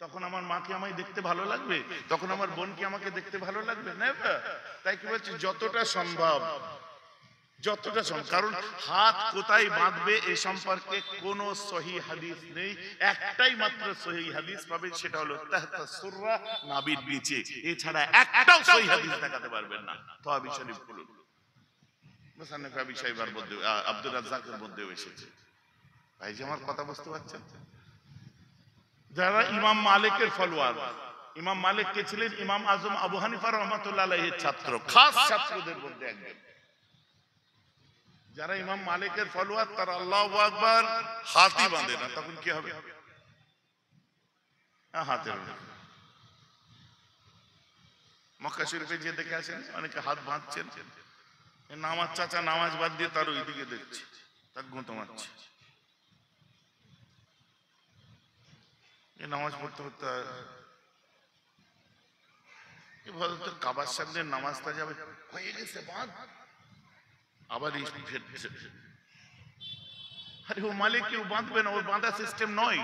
তখন আমার মাকে আমায় দেখতে ভালো লাগবে, তখন আমার বোনকে আমাকে দেখতে ভালো লাগবে না। তাই কি বলছি, যতটা সম্ভব, যতটা সম্ভব। কারণ হাত কোথায় বাঁধবে এ সম্পর্কে কোন সহি হাদিস নেই। একটাই মাত্র সহি হাদিস পাবে, সেটা হলো তাহতা সুররা, নাভির নিচে। এছাড়া একটাও সহি হাদিস দেখাতে পারবেন না। তহাবি শরীফ খুলুন, মুসান্নিফ আবি শাইবার মধ্যে, আব্দুর রাজ্জাকের মধ্যেও এসেছে। ভাই যে আমার কথা বুঝতে পারছেন? যারা ইমাম মালিকের ফলোয়ার, ইমাম মালিক কে ছিলেন? ইমাম আজম আবু হানিফা রাহমাতুল্লাহ আলাইহির ছাত্র, খাস ছাত্রদের মধ্যে একজন। যারা ইমাম মালিকের ফলোয়ার তারা আল্লাহু আকবার হাতই বাঁধে না। তখন কি হবে? হাতের মক্কা শরীফে যে দেখে আসেন অনেকে হাত বাঁধছেন, নামাজ চাচা নামাজ বাদ দিয়ে তার ওইদিকে দেখছে, তার গুঁতো মারছে। নামাজ পড়তে পড়তে কাবার সামনে নামাজটা যাবে, হয়ে গেছে বাঁধ, আবার আরে ও মালিক কেউ বাঁধবে না, ওর বাঁধা সিস্টেম নয়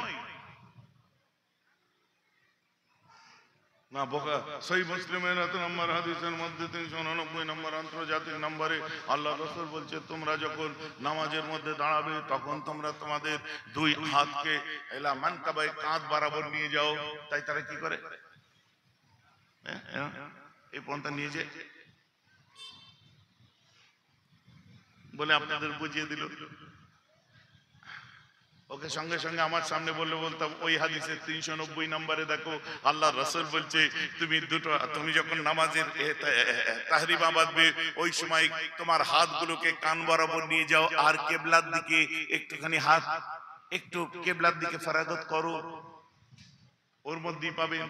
না। বোকা সহিহ মুসলিমের নম্বর হাদিসের মধ্যে 389 নম্বর আন্তর্জাতিক নম্বরে আল্লাহ রাসূল বলছে, তোমরা যখন নামাজের মধ্যে দাঁড়াবে তখন তোমরা তোমাদের দুই হাতকে ইলা মানকাবায়, কাঁধ বরাবর নিয়ে যাও। তাই তারা কি করে? এই পন্থা নিয়ে যায় বলে আপনাদের বুঝিয়ে দিল। ওকে সঙ্গে সঙ্গে আমার সামনে বললে বলতাম, ওই হাদিসের 390 নম্বরে দেখো আল্লাহ রাসূল বলছে, তুমি যখন নামাজের তাহরিমা বাঁধবে ওই সময় তোমার হাতগুলোকে কান বরাবর নিয়ে যাও, আর কিবলার দিকে একটুখানি হাত, একটু কিবলার দিকে ফারাগত করো, ওর মধ্যেই পাবেন।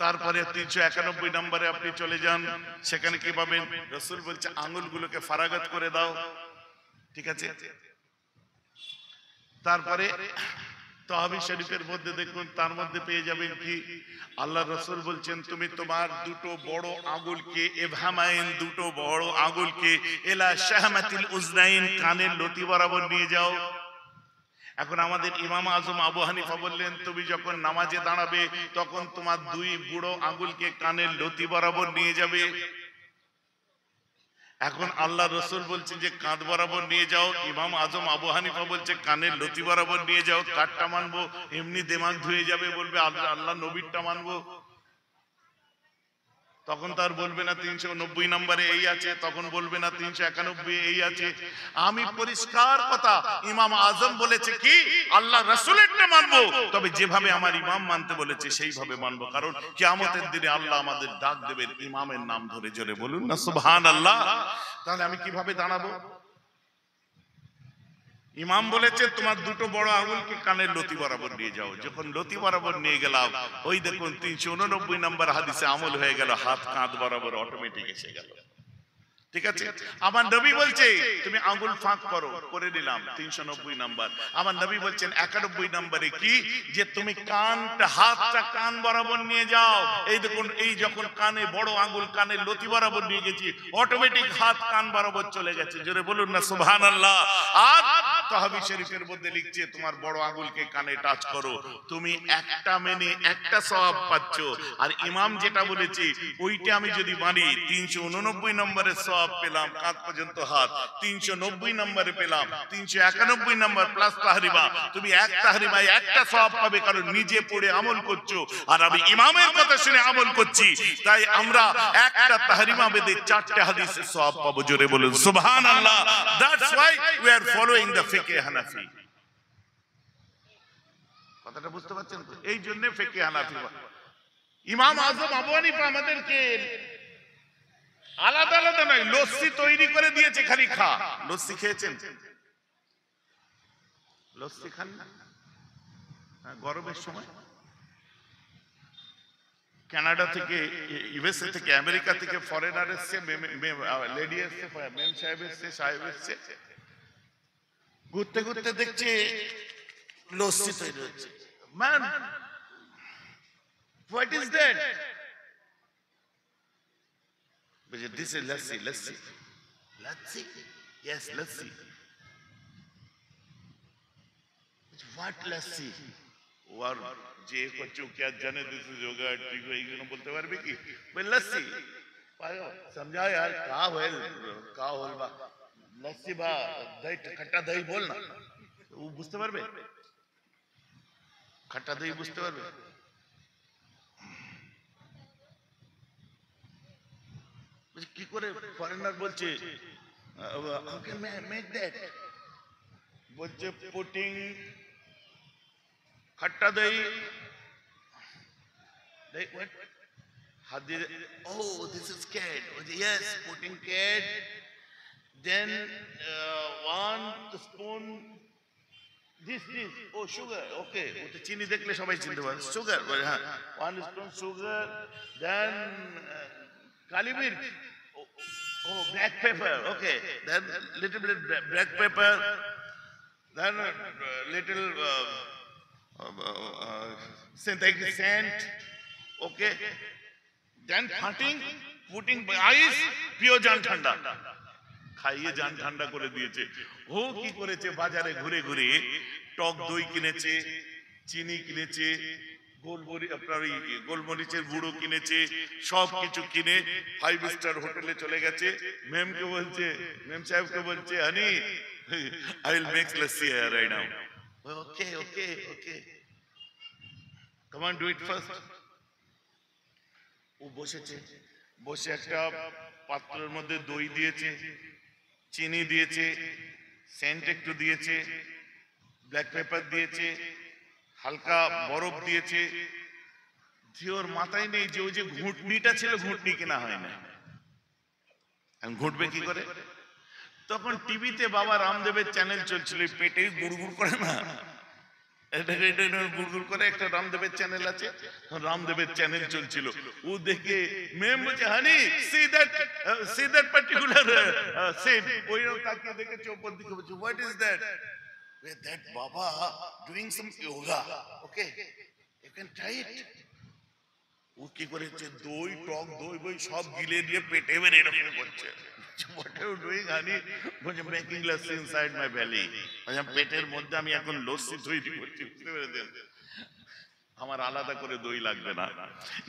তারপরে 391 নম্বরে আপনি চলে যান, সেখানে কি পাবেন? রাসূল বলছে আঙ্গুলগুলোকে ফারাগত করে দাও। ঠিক আছে। তারপরে তহাবি শরীফের মধ্যে দেখুন, তার মধ্যে পেয়ে যাবেন কি আল্লাহ রাসূল বলছেন, তুমি তোমার দুটো বড় আঙ্গুলকে, ইবহামাইন, দুটো বড় আঙ্গুলকে ইলা শাহমাতিল উজনাইন, কানের লতি বরাবর নিয়ে যাও। এখন আমাদের ইমাম আজম আবু হানিফা বললেন, তুমি যখন নামাজে দাঁড়াবে তখন তোমার দুই বুড়ো আঙ্গুলকে কানের লতি বরাবর নিয়ে যাবে। এখন আল্লাহ রাসূল বলছে যে কাঁধ বরাবর নিয়ে যাও, ইমাম আজম আবু হানিফা বলছে কানের লতি বরাবর নিয়ে যাও। কারটা মানবো? এমনি দিমাগ ধুয়ে যাবে, বলবে আল্লাহ নবীরটা মানবো। তখন তার বলবে না 390 নম্বরে এই আছে, তখন বলবে না 391 এই আছে। আমি পরিষ্কার কথা, ইমাম আজম বলেছে কি আল্লাহ রাসূলেরটা মানবো, তবে যেভাবে আমার ইমাম মানতে বলেছে সেইভাবে মানবো। কারণ কিয়ামতের দিনে আল্লাহ আমাদের ডাক দেবেন ইমামের নাম ধরে। জোরে বলুন না সুবহানাল্লাহ। তাহলে আমি কিভাবে দাঁড়াবো? ইমাম বলেছে তোমার দুটো বড় আঙুলকে কানের লতি বরাবর নিয়ে যাও। যখন লতি বরাবর নিয়ে গেলাম, ওই দেখুন 389 নম্বর হাদিসে আমল হয়ে গেল, হাত কাঁধ বরাবর অটোমেটিক এসে গেল। ঠিক আছে। আমার নবী বলছে তুমি আঙ্গুল ফাঁক করো, করে দিলাম 390 নাম্বার। আমার নবী বলছেন 91 নম্বরে কি, যে তুমি কানটা, হাতটা কান বরাবর নিয়ে যাও। এই দেখুন, এই যখন কানে বড় আঙ্গুল কানের লতি বরাবর নিয়ে গেছি, অটোমেটিক হাত কান বরাবর চলে গেছে। জোরে বলুন না সুবহানাল্লাহ। আর তহাবি শরীফের মধ্যে লিখছে তোমার বড় আঙ্গুলকে কানে টাচ করো, তুমি একটা মেনে একটা সওয়াব পাচ্ছ। আর ইমাম যেটা বলেছে ওইটা আমি যদি মানি, 389 নম্বরের সওয়াব পেলাম, কাঁধ পর্যন্ত হাত। 390 নম্বরে পেলাম, 391 নম্বর প্লাস তাহরিমা। তুমি এক তাহরিমায় একটা সওয়াব পাবে, কারণ নিজে পড়ে আমল করছো, আর আমি ইমামের কথা শুনে আমল করছি। তাই আমরা একটা তাহরিমা বেদে 4টে হাদিসের সওয়াব পাবো। জোরে বলুন সুবহানাল্লাহ। That's why we are following the ফিকহে হানাফি। কথাটা বুঝতে পারছেন তো? এই জন্য ফিকহে হানাফি। ইমাম আজম আবু হানিফা আমাদেরকে আলাদা আলাদা নয়, লস্যি তৈরি করে দিয়েছে, খালি খা। লস্যি খেয়েছেন? লস্যি খান না গরমের সময়? কানাডা থেকে, ইউএসএ থেকে, আমেরিকা থেকে ফরেনার এসছে, লেডি এসছে, মেম সাহেব এসছে, সাহেব এসছে, ঘুরতে ঘুরতে দেখছে লস্যি তৈরি হচ্ছে। Man, what is that? This is lassi. Lassi? Yes, lassi. What lassi? ওর যে করছে ও क्या जाने दिस इज योगा ठीक है এইগুলো বলতে পারবে কি? বল লাসি পায়ো समझा यार का होल বা লাসি বা দই খट्टा দই বল না, ও বুঝতে পারবে? খट्टा দই বুঝতে পারবে? কি করে ফরেনার বলছে ওকে মেক দ্যাট, বলছে পুটিং খट्टा দই what hadir, oh this is cat, yes putting cat, then 1 spoon this oh sugar, okay ওতে চিনি দেখলে সবাই চিনতে পারে সুগার, হ্যাঁ 1 spoon sugar, then কালি মির্চ, oh black pepper, okay then little bit black pepper, then little synthetic scent, okay then putting ice, pure জান ঠান্ডা, খাইয়ে জান ঠান্ডা করে দিয়েছে। ও কি করেছে, বাজারে ঘুরে ঘুরে টক দই কিনেছে, চিনি কিনেছে, গোলমরিচের গুঁড়ো কিনেছে, সব কিছু কিনে 5 স্টার হোটেলে চলে গেছে। মেমকে বলছে, মেম সাহেবকে বলছে হানি I will make lassi here right now. Okay. Come on, do it first. ও বসেছে, বসে একটা পাত্রের মধ্যে দই দিয়েছে, চিনি দিয়েছে, সেন্ট একটু দিয়েছে, ব্ল্যাক পেপার দিয়েছে, হালকা বরফ দিয়েছে। যে ওর মাথায় নেই যে ওই যে ঘুটনিটা ছিল, ঘুটনি কেনা হয় না, ঘুটবে কি করে? তখন টিভিতে বাবা রামদেবের চ্যানেল চলছিল, পেটে গুড়গুড় করে না, গুড়গুড় করে একটা রামদেবের চ্যানেল আছে, রামদেবের চ্যানেল চলছিল। ও দেখে মেম বলছে honey see that particular set, ওই তাকিয়ে দেখেছে উপর দিকে, বলছে what is that? That baba doing some yoga, okay you can try it. ও কি করেছে, দই টক দই বই সব গিলে দিয়ে পেটে বের এরকম করছে। What are you doing, honey? বলছে মেকিং লাসি ইনসাইড মাই বেলি, পেটের মধ্যে আমি এখন লস্যি তৈরি করছি, বুঝতে পেরেছেন? আমার আলাদা করে দই লাগবে না,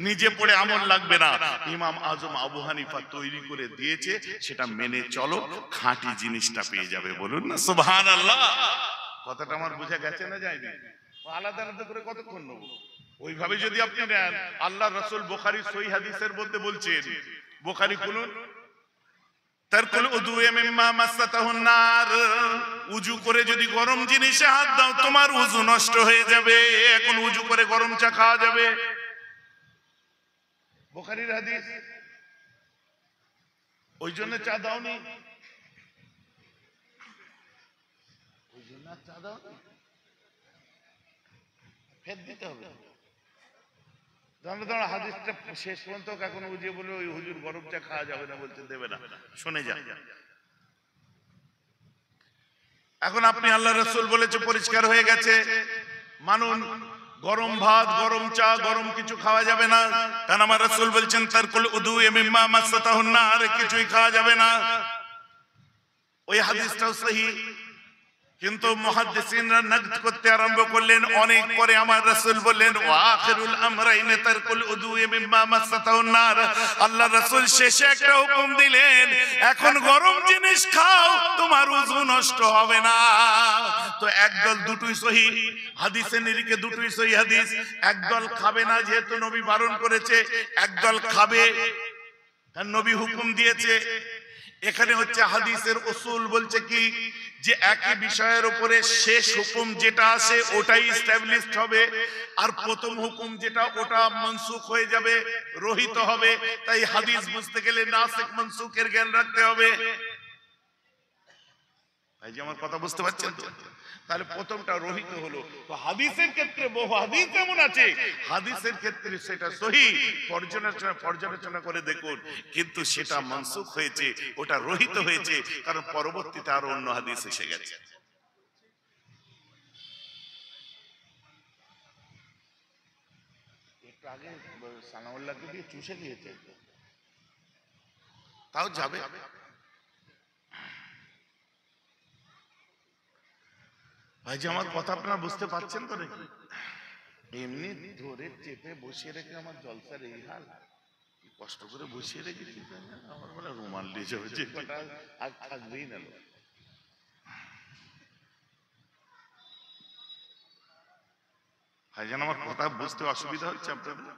নিজে পড়ে আমল লাগবে না, ইমাম আজম আবু হানিফা তৈরি করে দিয়েছে, সেটা মেনে চলো, খাঁটি জিনিসটা পেয়ে যাবে। বলুন না সুবহানাল্লাহ। কথাটা আমার বোঝা গেছে না যায়নি? আলাদা আলাদা করে কতক্ষণ নেব? ওইভাবে যদি আপনি নেন, আল্লাহ রাসূল বুখারী সহিহ হাদিসের মধ্যে বলছেন, বুখারী খুলুন, তারকুল উযু মিম্মা মাসাতাহুন নার, উযু করে যদি গরম জিনিসে হাত দাও তোমার উযু নষ্ট হয়ে যাবে। এখন উযু করে গরম চা খাওয়া যাবে? বুখারীর হাদিস। ওই জন্য চা দাওনি, ওই জন্য চা দাওনি, ফের দিতে হবে। দাঁড়া হাদিসটা শেষ পর্যন্ত এখন বুঝিয়ে বলে ওই হুজুর গরম চা খাওয়া যাবে না বলতে, দেবে না, শুনে যান। এখন আপনি আল্লাহ রাসূল বলেছে পরিষ্কার হয়ে গেছে, মানুন গরম ভাত গরম চা গরম কিছু খাওয়া যাবে না, কারণ আমার রাসূল বলছেন তারকুল উযু মিম্মা মাসাতাহুন নার, কিছুই খাওয়া যাবে না। ওই হাদিসটাও সহিহ, কিন্তু মুহাদ্দিসিনরা নকদ করতে আরম্ভ করলেন অনেক পরে। আমার রাসূল বললেন ওয়া আখিরুল আমরাইন তারকুল উযু মিম্মা মাসাতাহুন নার, আল্লাহ রাসূল শেষে একটা হুকুম দিলেন, এখন গরম জিনিস খাও তোমার উযু নষ্ট হবে না। তো একদল দুটোই সহিহ হাদিসের নিরিখে, দুটোই সহিহ হাদিস। একদল খাবে না যেহেতু নবী বারণ করেছে, একদল খাবে কারণ নবী হুকুম দিয়েছে। এখানে হচ্ছে হাদিসের উসুল বলছে কি, যে একই বিষয়ের উপরে শেষ হুকুম যেটা আসে ওটাই এস্টাবলিশড হবে, আর প্রথম হুকুম যেটা ওটা মনসুখ হয়ে যাবে, রহিত হবে। তাই হাদিস বুঝতে গেলে নাসিখ মনসুখের জ্ঞান রাখতে হবে। ভাই যে আমার কথা বুঝতে পারছেন তো? তাহলে প্রথমটা রহিত হলো। তো হাদিসের ক্ষেত্রে বহু হাদিস যেমন আছে, হাদিসের ক্ষেত্রে সেটা সহিহ, পর্যালোচনা করে দেখুন, কিন্তু সেটা মনসুখ হয়েছে, ওটা রহিত হয়েছে, কারণ পরবর্তীতে আরো অন্য হাদিস এসে গেছে। একটু আগে সানাউল্লাহকে দিয়ে চুষে দিয়েছে, তাও যাবে। ভাই যে আমার কথা আপনারা বুঝতে পারছেন তো নাকি? এমনি ধরে চেপে বসিয়ে রেখে আমার জলসার এই হাল, কষ্ট করে বসিয়ে রেখেছি, আমার বলে রুমাল দিয়ে যাবে, যে কটা আর থাকবেই না। ভাইজান আমার কথা বুঝতে অসুবিধা হচ্ছে আপনাদের?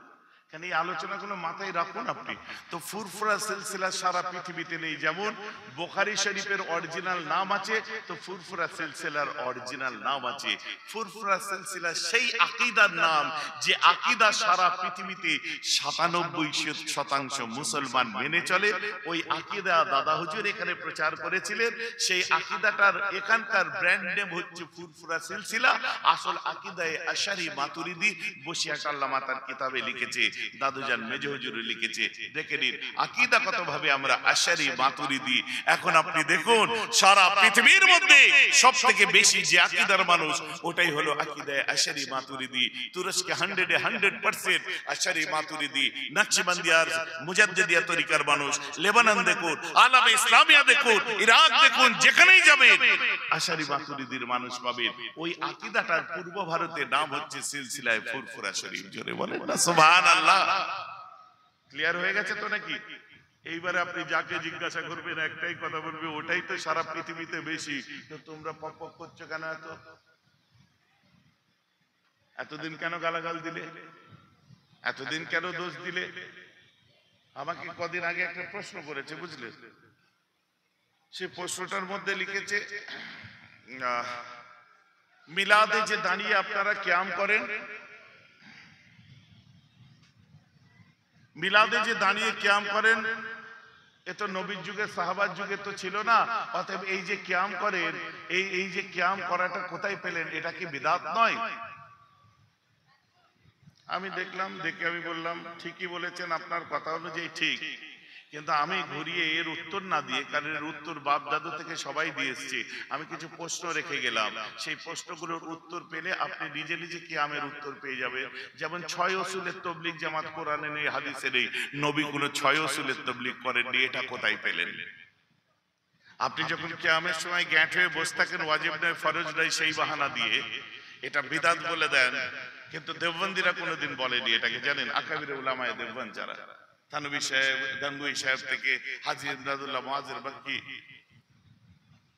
কেন এই আলোচনাগুলো মাথায় রাখুন আপনি। তো ফুরফুরা সিলসিলা সারা পৃথিবীতে নেই। যেমন বুখারী শরীফের অরিজিনাল নাম আছে, তো ফুরফুরা সিলসিলার অরিজিনাল নাম আছে। ফুরফুরা সিলসিলা সেই আকীদার নাম যে আকীদা সারা পৃথিবীতে ৯৭% মুসলমান মেনে চলে। ওই আকীদা দাদা হুজুর এখানে প্রচার করেছিলেন। সেই আকীদাটার এখানকার ব্র্যান্ড নেম হচ্ছে ফুরফুরা সিলসিলা। আসল আকীদায়ে আশারি মাতুরিদি বসিয়াট আল্লামা তার কিতাবে লিখেছে, দাদুজান মেজ হুজুর লিখেছে। দেখে নিন আকীদা কত ভাবে আমরা আশারি মাতুরিদি। এখন আপনি দেখুন সারা পৃথিবীর মধ্যে সবথেকে বেশি যে আকীদার মানুষ ওটাই হলো আকীদায়ে আশারি মাতুরিদি। তুরস্কে 100% আশারি মাতুরিদি। নকশবন্দিয়ার মুজাদ্দিদিয়া তরিকার মানুষ, লেবানন দেখুন, আলামে ইসলামিয়া দেখুন, ইরাক দেখুন, যেখানেই যাবেন আশারি মাতুরিদির মানুষ পাবেন। ওই আকীদাটার পূর্ব ভারতে নাম হচ্ছে সিলসিলায়ে ফুরফুরা শরীফ। জোরে বলেন না সুবহানাল্লাহ। ক্লিয়ার হয়ে গেছে তো নাকি? এইবারে আপনি যাকে জিজ্ঞাসা করবেন একটাই কথা বলবে, ওটাই তো সারা পৃথিবীতে বেশি, তো তোমরা পক পক করছো কেন? এতদিন কেন গালাগাল দিলে? এতদিন কেন দোষ দিলে? আমাকে কদিন আগে একটা প্রশ্ন করেছে, বুঝলে? সে প্রশ্নটার মধ্যে লিখেছে মিলাদে যে দাঁড়িয়ে আপনারা কিয়াম করেন, মিলাদে যে দাঁড়িয়ে কিয়াম করেন, এ তো নবীর যুগে সাহাবার যুগে তো ছিল না। অতএব এই যে কিয়াম করেন, এই যে কিয়াম করাটা কোথায় পেলেন? এটা কি বিদআত নয়? আমি দেখলাম, দেখে আমি বললাম ঠিকই বলেছেন, আপনার কথা অনুযায়ী ঠিক, কিন্তু আমি ঘুরিয়ে এর উত্তর না দিয়ে, কারণ এর উত্তর বাপ দাদু থেকে সবাই দিয়ে এসছে, আমি কিছু প্রশ্ন রেখে গেলাম। সেই প্রশ্নগুলোর উত্তর পেলে আপনি নিজে নিজে কিয়ামের উত্তর পেয়ে যাবেন। যেমন 6 উসুলের তবলিগ জামাত কোরআনে নেই, হাদিসে নেই। নবী কোনো 6 উসুলের তবলিগ করেননি, এটা কোথায় পেলেন? আপনি যখন কিয়ামের সময় গ্যাঁট হয়ে বসে থাকেন, ওয়াজিব নয় ফরজ নয় সেই বাহানা দিয়ে এটা বিদআত বলে দেন, কিন্তু দেওবন্দিরা কোনোদিন বলেনি এটাকে, জানেন? আকাবিরে উলামায়ে দেওবন্দ যারা, থানভী সাহেব, গাঙ্গুই সাহেব থেকে হাজী ইমদাদুল্লাহ মুআজ্জির বাক্কি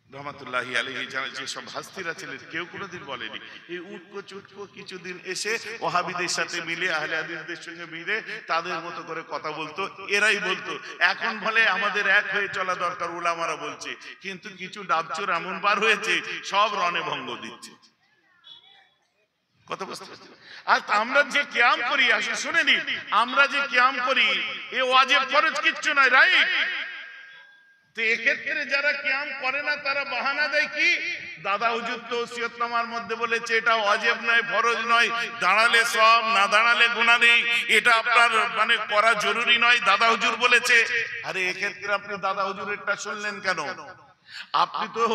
রহমাতুল্লাহি আলাইহি, যে সব হাস্তিরা ছিলেন, কেউ কোনোদিন বলেনি। এই উটকো চুটকো কিছুদিন এসে ওয়াহাবিদের সাথে মিলে, আহলে হাদিসদের সঙ্গে মিলে তাদের মতো করে কথা বলতো, এরাই বলতো। এখন বলে আমাদের এক হয়ে চলা দরকার, উলামারা বলছে, কিন্তু কিছু ডাবচোর এমন বার হয়েছে সব রণে ভঙ্গ দিচ্ছে। কত বুঝতে পারছেন? আর আমরা যে কিয়াম করি, আসলে শুনে নিন, আমরা যে কিয়াম করি এ ওয়াজিব ফরজ কিচ্ছু নয়, রাইট? তো এক্ষেত্রে যারা কিয়াম করে না তারা বাহানা দেয় কি, দাদা হুজুর তো ওসিয়তনামার মধ্যে বলেছে এটা ওয়াজিব নয়, ফরজ নয়, দাঁড়ালে সব, না দাঁড়ালে গুনাহ নেই, এটা আপনার মানে করা জরুরি নয়, দাদা হুজুর বলেছে। আরে এক্ষেত্রে আপনি দাদা হুজুরেরটা শুনলেন কেন? আপনি তো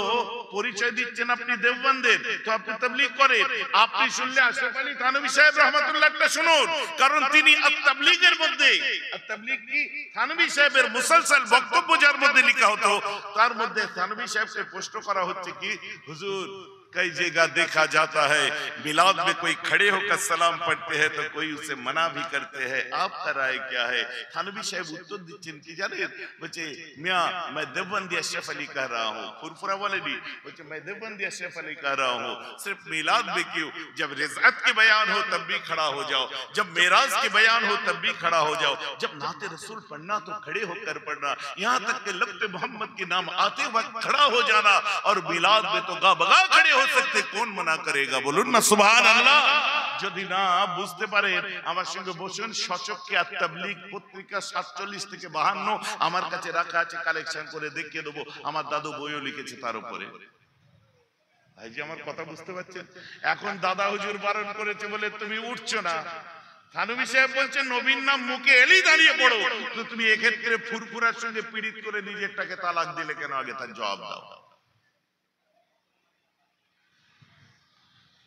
পরিচয় দিচ্ছেন আপনি দেওবন্দের, তো আপনি তাবলীগ করেন, আপনি শুনলে আশরাফ আলী থানভী সাহেব রাহমাতুল্লাহটা শুনুন, কারণ তিনি আত-তাবলীগের মধ্যে, আত-তাবলীগ কি থানভী সাহেবের মুসলসল বক্তব্য যার মধ্যে লেখা হতো, তার মধ্যে থানভী সাহেবকে প্রশ্ন করা হচ্ছে কি, হুজুর कई जगह देखा जाता है मिलाद में कोई खड़े होकर सलाम पढ़ते हैं तो कोई उसे मना भी करते हैं, आपका राय क्या है? थानवी साहब उत्तर दिচ্ছেন কি জানেন? বলছে মিয়া मैं देवबंदी अशरफ अली कह रहा हूँ, फुरफुरा वाले नहीं, बल्कि मैं देवबंदी अशरफ अली कह रहा हूँ, सिर्फ मिलाद में क्यों, जब रिज़अत के बयान हो तब भी खड़ा हो जाओ, जब मेराज के बयान हो तब भी खड़ा हो जाओ, जब नाते रसूल पढ़ना तो खड़े होकर पढ़ना, यहाँ तक कि लफ्ज़ मोहम्मद के नाम आते वक्त खड़ा हो जाना, और मिलाद में तो गा बगा खड़े हो सकते, कौन मना करेगा? बोलुन ना सुभान अल्लाह। যদি না বুঝতে পারেন আমার সঙ্গে বসুন, সচককে আত-তাবলীগ পত্রিকা 47 থেকে 52 আমার কাছে রাখা আছে, কালেকশন করে দেখিয়ে দেবো, আমার দাদু বইও লিখেছে তার উপরে। ভাই যে আমার কথা বুঝতে পারছেন? এখন দাদা হুজুর বারণ করেছে বলে তুমি উঠছো না, থানভী সাহেব বলছেন নবীর নাম মুখে এলেই দাঁড়িয়ে পড়ো, তো তুমি এক্ষেত্রে ফুরফুরার সঙ্গে পীড়িত করে নিজেরটাকে তালাক দিলে কেন? আগে তার জবাব দাও।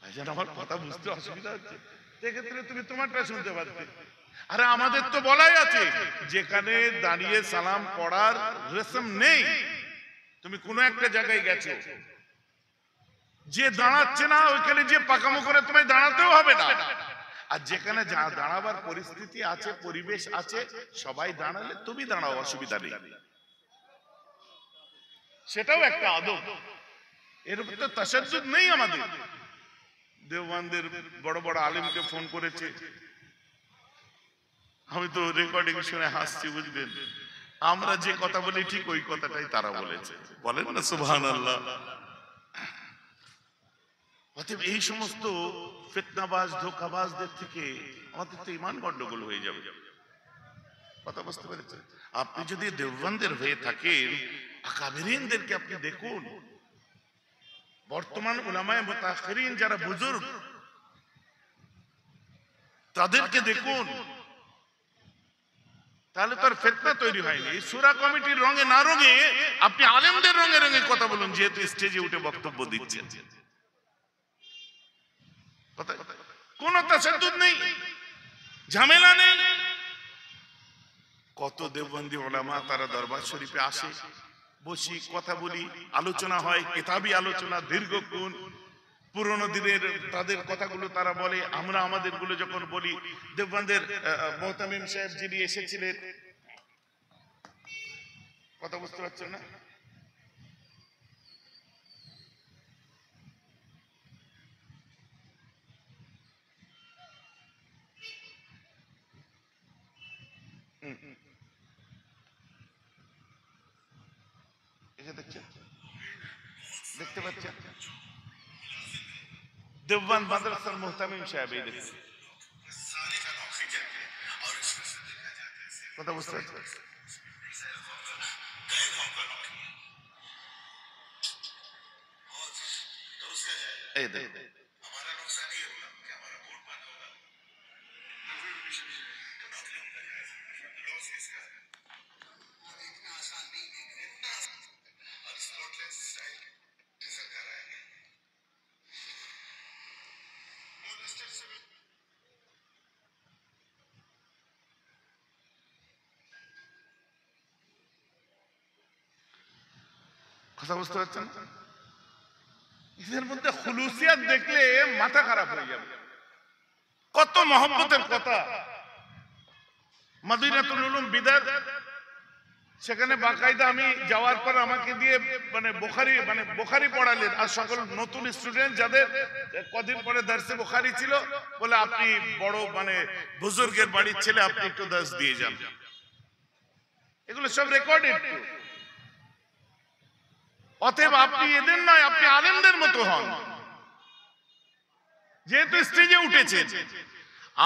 ভাইজান আমার কথা বুঝতে অসুবিধা হচ্ছে, এক্ষেত্রে তুমি তোমারটা শুনতে পারতে। আরে আমাদের তো বলাই আছে যেখানে দাঁড়িয়ে সালাম পড়ার রসম নেই, তুমি কোনো একটা জায়গায় গেছো, যে দাঁড়াচ্ছে না ওইখানে যে পাকামো করে তোমায় দাঁড়াতেও হবে না। আর যেখানে যা দাঁড়াবার পরিস্থিতি আছে, পরিবেশ আছে, সবাই দাঁড়ালে তুমি দাঁড়াও, অসুবিধা নেই। সেটাও একটা আদব। এর উপর তো তাশাদ্দুদ নেই আমাদের। দেওবন্দের বড় বড় আলেমকে ফোন করেছে, আমি তো রেকর্ডিং শুনে হাসছি, বুঝলেন। আমরা যে কথা বলি ঠিক ওই কথাটাই তারা বলেছে। বলেন না সুবহানাল্লাহ। অতএব এই সমস্ত ফিতনাবাজ ধোঁকাবাজদের থেকে আমাদের তো ঈমান গন্ডগোল হয়ে যাবে। কথা বুঝতে পেরেছেন? আপনি যদি দেওবন্দের হয়ে থাকেন, আকাবেরিনদেরকে আপনি দেখুন, বর্তমান উলামায়ে মুতাআখিরিন যারা বুজুর্গ তাদেরকে দেখুন, তাহলে তার ফিতনা তৈরি হয়নি। এই সূরা কমিটির রঙে না রঙে আপনি আলেমদের রঙে রঙে কথা বলুন, যেহেতু স্টেজে উঠে বক্তব্য দিচ্ছেন। কোন তাশাদ্দুদ নেই, ঝামেলা নেই। কত দেওবন্দি উলামা তারা দরবার শরীফে আসে, বসি, কথা বলি, আলোচনা হয়, কিতাবি আলোচনা দীর্ঘক্ষণ, পুরনো দিনের তাদের কথাগুলো তারা বলে, আমরা আমাদের গুলো যখন বলি। দেওবন্দের মুহতামিম সাহেব যিনি এসেছিলেন, কথা বুঝতে পারছেন না? দেখছেন, দেখতে পাচ্ছেন? দেওবন্দ মাদ্রাসার মুহতামিম সাহেব, এই দেখুন, কথা বুঝতে পারছেন? এই দেখুন, কথা বুঝতে পারছেন? এদের মধ্যে খুলুসিয়াত দেখলে মাথা খারাপ হয়ে যাবে। কত মহব্বতের কথা। মদিনাতুল উলুম বিদাত, সেখানে বাকায়দা আমি যাওয়ার পর আমাকে দিয়ে বুখারী পড়ালেন। আর সকল নতুন স্টুডেন্ট যাদের কদিন পরে দার্সে বুখারী ছিল, বলে আপনি বড় বুজুর্গের বাড়ির ছেলে, আপনি একটু দার্স দিয়ে যান। এগুলো সব রেকর্ডেড। অতএব আপনি এদের নয়, আপনি আলেমদের মতো হন, যেহেতু স্টেজে উঠেছেন।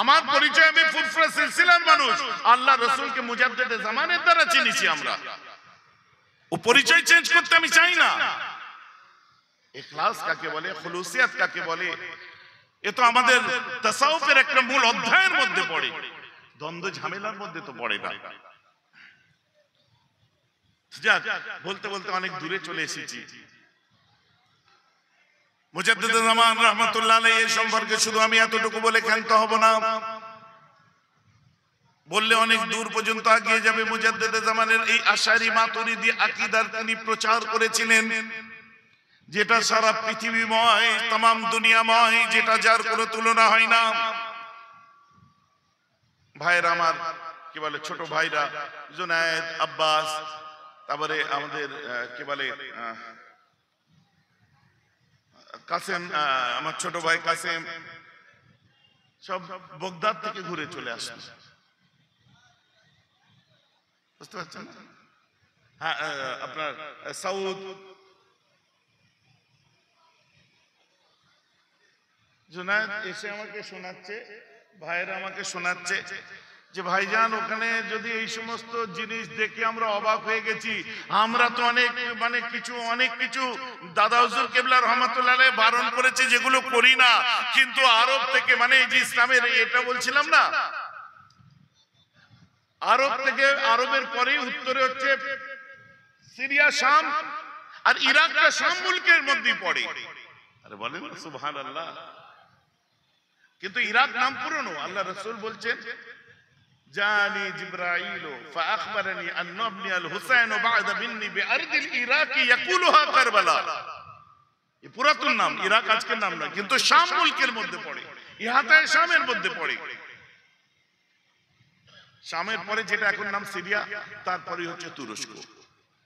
আমার পরিচয়, আমি ফুরফুরা সিলসিলার মানুষ, আল্লাহ রাসূলকে মুজাদ্দিদে জামানের দ্বারা চিনেছি আমরা। ও পরিচয় চেঞ্জ করতে আমি চাই না। ইখলাস কাকে বলে, খুলুসিয়াত কাকে বলে, এ তো আমাদের তাসাউফের একটা মূল অধ্যায়ের মধ্যে পড়ে, দ্বন্দ্ব ঝামেলার মধ্যে তো পড়ে না। যাক, বলতে বলতে অনেক দূরে চলে এসেছি। মুজাদ্দিদে জামান রাহমাতুল্লাহ আলাইহি এর সম্পর্কে শুধু আমি এতটুকু বলে ক্ষান্ত হব না, বললে অনেক দূর পর্যন্ত এগিয়ে যাবে। মুজাদ্দিদে জামানের এই আশারি মাতুরিদি আকীদার তিনি প্রচার করেছিলেন, যেটা সারা পৃথিবীময়, तमाम দুনিয়াময়, যেটা যার কোনো তুলনা হয় না। ভাইরা আমার, কি বলে, ছোট ভাইরা জুনায়েদ, আব্বাস, তারপরে আমাদের কি বলে কাসেম, আমার ছোট ভাই কাসেম, সব বগদাদ থেকে ঘুরে চলে আসছে। বুঝতে পারছেন? হ্যাঁ, আপনার সাউদ, জুনায়েদ এসে আমাকে শোনাচ্ছে, ভাইরা আমাকে শোনাচ্ছে যে ভাইজান, ওখানে যদি এই সমস্ত জিনিস দেখে আমরা অবাক হয়ে গেছি। আমরা তো অনেক কিছু দাদা হুজুর কেবলা রহমাতুল্লাহ আলাইহি বারণ করেছে, যেগুলো করি না। কিন্তু আরব থেকে, এই যে ইসলামের এটা বলছিলাম না, আরব থেকে, আরবের পরেই উত্তরে হচ্ছে সিরিয়া, শাম, আর ইরাকটা শাম মুলকের মধ্যেই পড়ে। আরে বলেন সুবহানাল্লাহ। কিন্তু ইরাক নাম পুরনো। আল্লাহ রাসূল বলছেন, জানি জিবরাইল ফাআখবারানি আন ইবনি আল হুসাইন বা'দা বিন্নি বিআরদিল ইরাকি ইয়াকুলুহা কারবালা। পুরাতন নাম, ইরাক আজকের নাম নয়, কিন্তু শাম মুলকের মধ্যে পড়ে, ইহাতায় শামের মধ্যে পড়ে। শামের পরে যেটা এখন নাম সিরিয়া, তারপরে হচ্ছে তুরস্ক,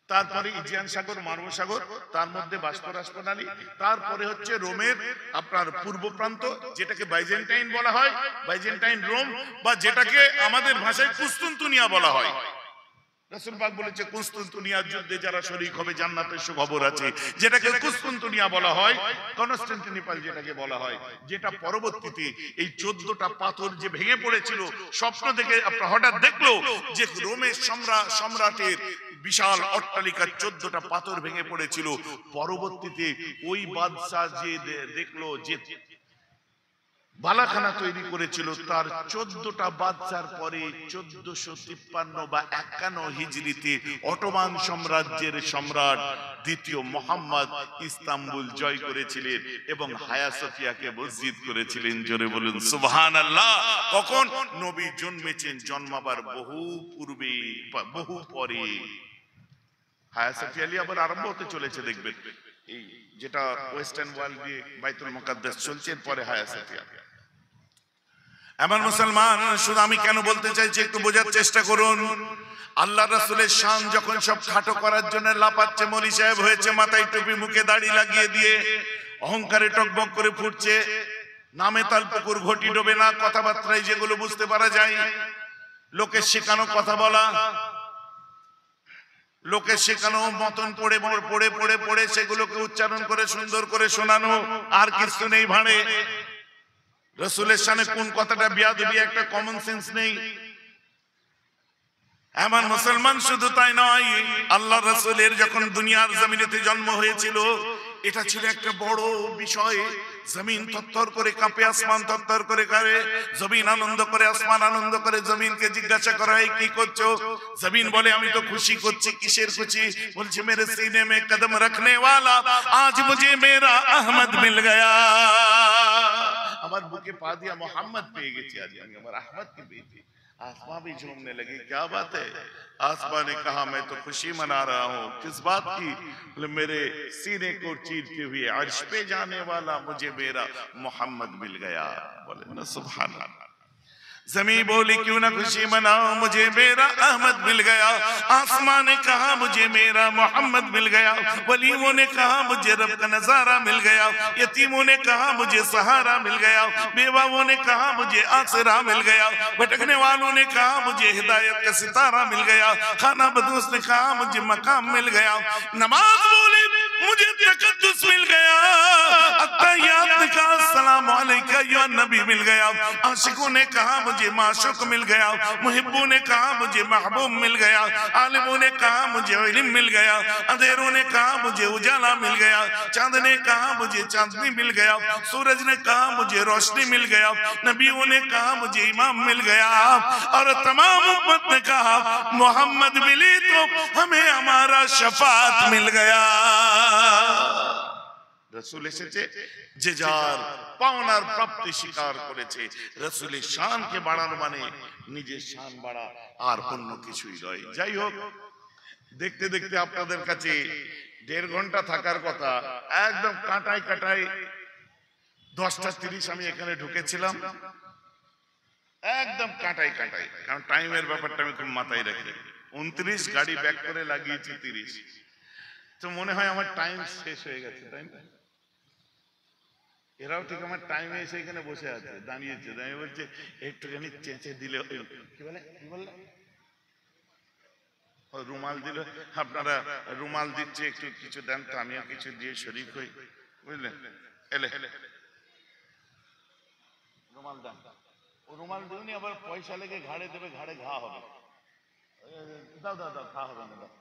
তারপরে ইজিয়ান সাগর, মানব সাগর, তার মধ্যে বাস্পরাস প্রণালী, তারপরে হচ্ছে রোমের আপনার পূর্ব প্রান্ত, যেটাকে বাইজেন্টাইন বলা হয়, বাইজেন্টাইন রোম, বা যেটাকে আমাদের ভাষায় কুস্তুনতুনিয়া বলা হয়। রাসূল পাক বলেছে কুস্তুনতুনিয়ার যুদ্ধে যারা শরীক হবে জান্নাতের সুখবর আছে, যেটাকে কুস্তুনতুনিয়া বলা হয়, কনস্টান্টিনোপল যেটাকে বলা হয়, যেটা পরবর্তীতে এই 14টা পাথর যে ভেঙে পড়েছিল, স্বপ্ন দেখে আপনারা হঠাৎ দেখলো যে রোমের সম্রাটের বিশাল অট্টালিকার 14টা পাথর ভেঙে পড়েছিল। পরবর্তীতে ওই বাদশা যে দেখলো যে বালাখানা তৈরি করেছিল, তার 14টা বাদশার পরে 1453 বা 51 হিজরিতে অটোমান সাম্রাজ্যের সম্রাট দ্বিতীয় মোহাম্মদ ইস্তাম্বুল জয় করেছিলেন এবং হায়া সোফিয়াকে মসজিদ করেছিলেন। জোরে বলুন সুবহানাল্লাহ। কখন? নবী জন্মেছেন জন্মাবার বহু পূর্বে, বহু পরে। হায়া সোফিয়া নিয়ে আবার আরম্ভ হতে চলেছে, দেখবেন এই যেটা ওয়েস্টার্ন ওয়ার্ল্ড দিয়ে বাইতুল মুকাদ্দাস চলছে, পরে হায়া সোফিয়া। এমন মুসলমান, শুধু আমি কেন বলতে চাইছি একটু বোঝার চেষ্টা করুন। আল্লাহ রাসূলের শান যখন সব খাটো করার জন্য লাপাচ্ছে, মৌলী সাহেব হয়েছে, মাথায় টুপি, মুখে দাড়ি লাগিয়ে দিয়ে অহংকারে টকবক করে ফুটছে, নামে তাল পুকুর ঘটি ডোবে না, কথাবার্তায় যেগুলো বুঝতে পারা যায়, লোকের শেখানো কথা বলা, লোকের শেখানো মতন পড়ে পড়ে পড়ে পড়ে সেগুলোকে উচ্চারণ করে সুন্দর করে শোনানো, আর কিছু নেই ভাড়ে। রাসূলের শানে কোন কথাটা বেয়াদবি, একটা কমন সেন্স নেই। এমন মুসলমান, শুধু তাই নয়, আল্লাহ রাসূলের যখন দুনিয়ার জমিনেতে জন্ম হয়েছিল, এটা ছিল একটা বড় বিষয়। জমিন থরথর করে কাঁপে, আসমান থরথর করে কাঁপে। জমিন আনন্দ করে, আসমান আনন্দ করে। জমিনকে জিজ্ঞাসা করা হয় কি করছো? জমিন বলে আমি তো খুশি করছি। কিসের খুশি? বলছে মেরে সিনে মে কদম রাখনে ওয়ালা আজ মুঝে মেরা আহমদ মিল গয়া। আমার বুকে পা দিয়া মোহাম্মদ পেয়ে গেছি, আজ আমি আমার আহমদকে পেয়েছি। आसमां भी झूमने लगी। क्या बात है? आसमां ने कहा मैं तो खुशी मना रहा हूँ। किस बात की? मेरे सीने को चीरते हुए अर्श पे जाने वाला मुझे मेरा मोहम्मद मिल गया। बोले ना सुभान अल्लाह। ज़मीन बोली क्यों ना खुशी मनाओ, मुझे मेरा अहमद मिल गया। आसमां ने कहा मुझे मेरा मोहम्मद मिल गया। वलियों ने कहा मुझे रब का नजारा मिल गया। यतीमों ने कहा मुझे सहारा मिल गया। बेवाओं ने कहा मुझे आसरा मिल गया। भटकने वालों ने कहा मुझे हिदायत का सितारा मिल गया। खाना बदोस ने कहा मुझे मकाम मिल गया। नमाज बोली मुझे तकद्दुस मिल गया। अत्तहियात ने कहा अस्सलाम अलैका या नबी मिल गया। आशिकों ने कहा मुझे माशूक मिल गया। मुहिब्बों ने कहा मुझे महबूब मिल गया। आलिमों ने कहा मुझे इल्म मिल गया। अंधेरों ने कहा मुझे उजाला मिल गया। चांद ने कहा मुझे चांदनी मिल गया। सूरज ने कहा मुझे रोशनी मिल गया। नबियों ने कहा मुझे इमाम मिल गया। और तमाम उम्मत ने कहा मोहम्मद मिली तो हमें हमारा शफात मिल गया। রাসূল এসেছে, যে যার পাওনার প্রাপ্তি স্বীকার করেছে। রাসূলের শানকে বাড়ানো মানে নিজের শান বাড়া, আর অন্য কিছুই নয়। যাই হোক, দেখতে দেখতে আপনাদের কাছে 1.5 ঘন্টা থাকার কথা, একদম কাটায় কাটায় 10:30 আমি এখানে ঢুকেছিলাম, একদম কাটায় কাটায়, কারণ টাইমের ব্যাপারটা আমি খুব মাথায় রাখি। 29 গাড়ি ব্যাক করে লাগিয়েছি 30, তো মনে হয় আমার টাইম শেষ হয়ে গেছে, তাই না? এরাও ঠিক আমার টাইমে এসে এখানে বসে আছে, দাঁড়িয়েছে, দাঁড়িয়ে বলছে একটুখানি চেঁচে দিলে, কি বলে, কি বললে, রুমাল দিল। আপনারা রুমাল দিচ্ছে, একটু কিছু দেন তো, আমিও কিছু দিয়ে শরীক হই, বুঝলেন? এলে রুমাল দেন। ও রুমাল দিউনি, আবার পয়সা লেগে ঘাড়ে দেবে, ঘাড়ে ঘা হবে। দাও দাও দাও, ঘা হবে না, দাও।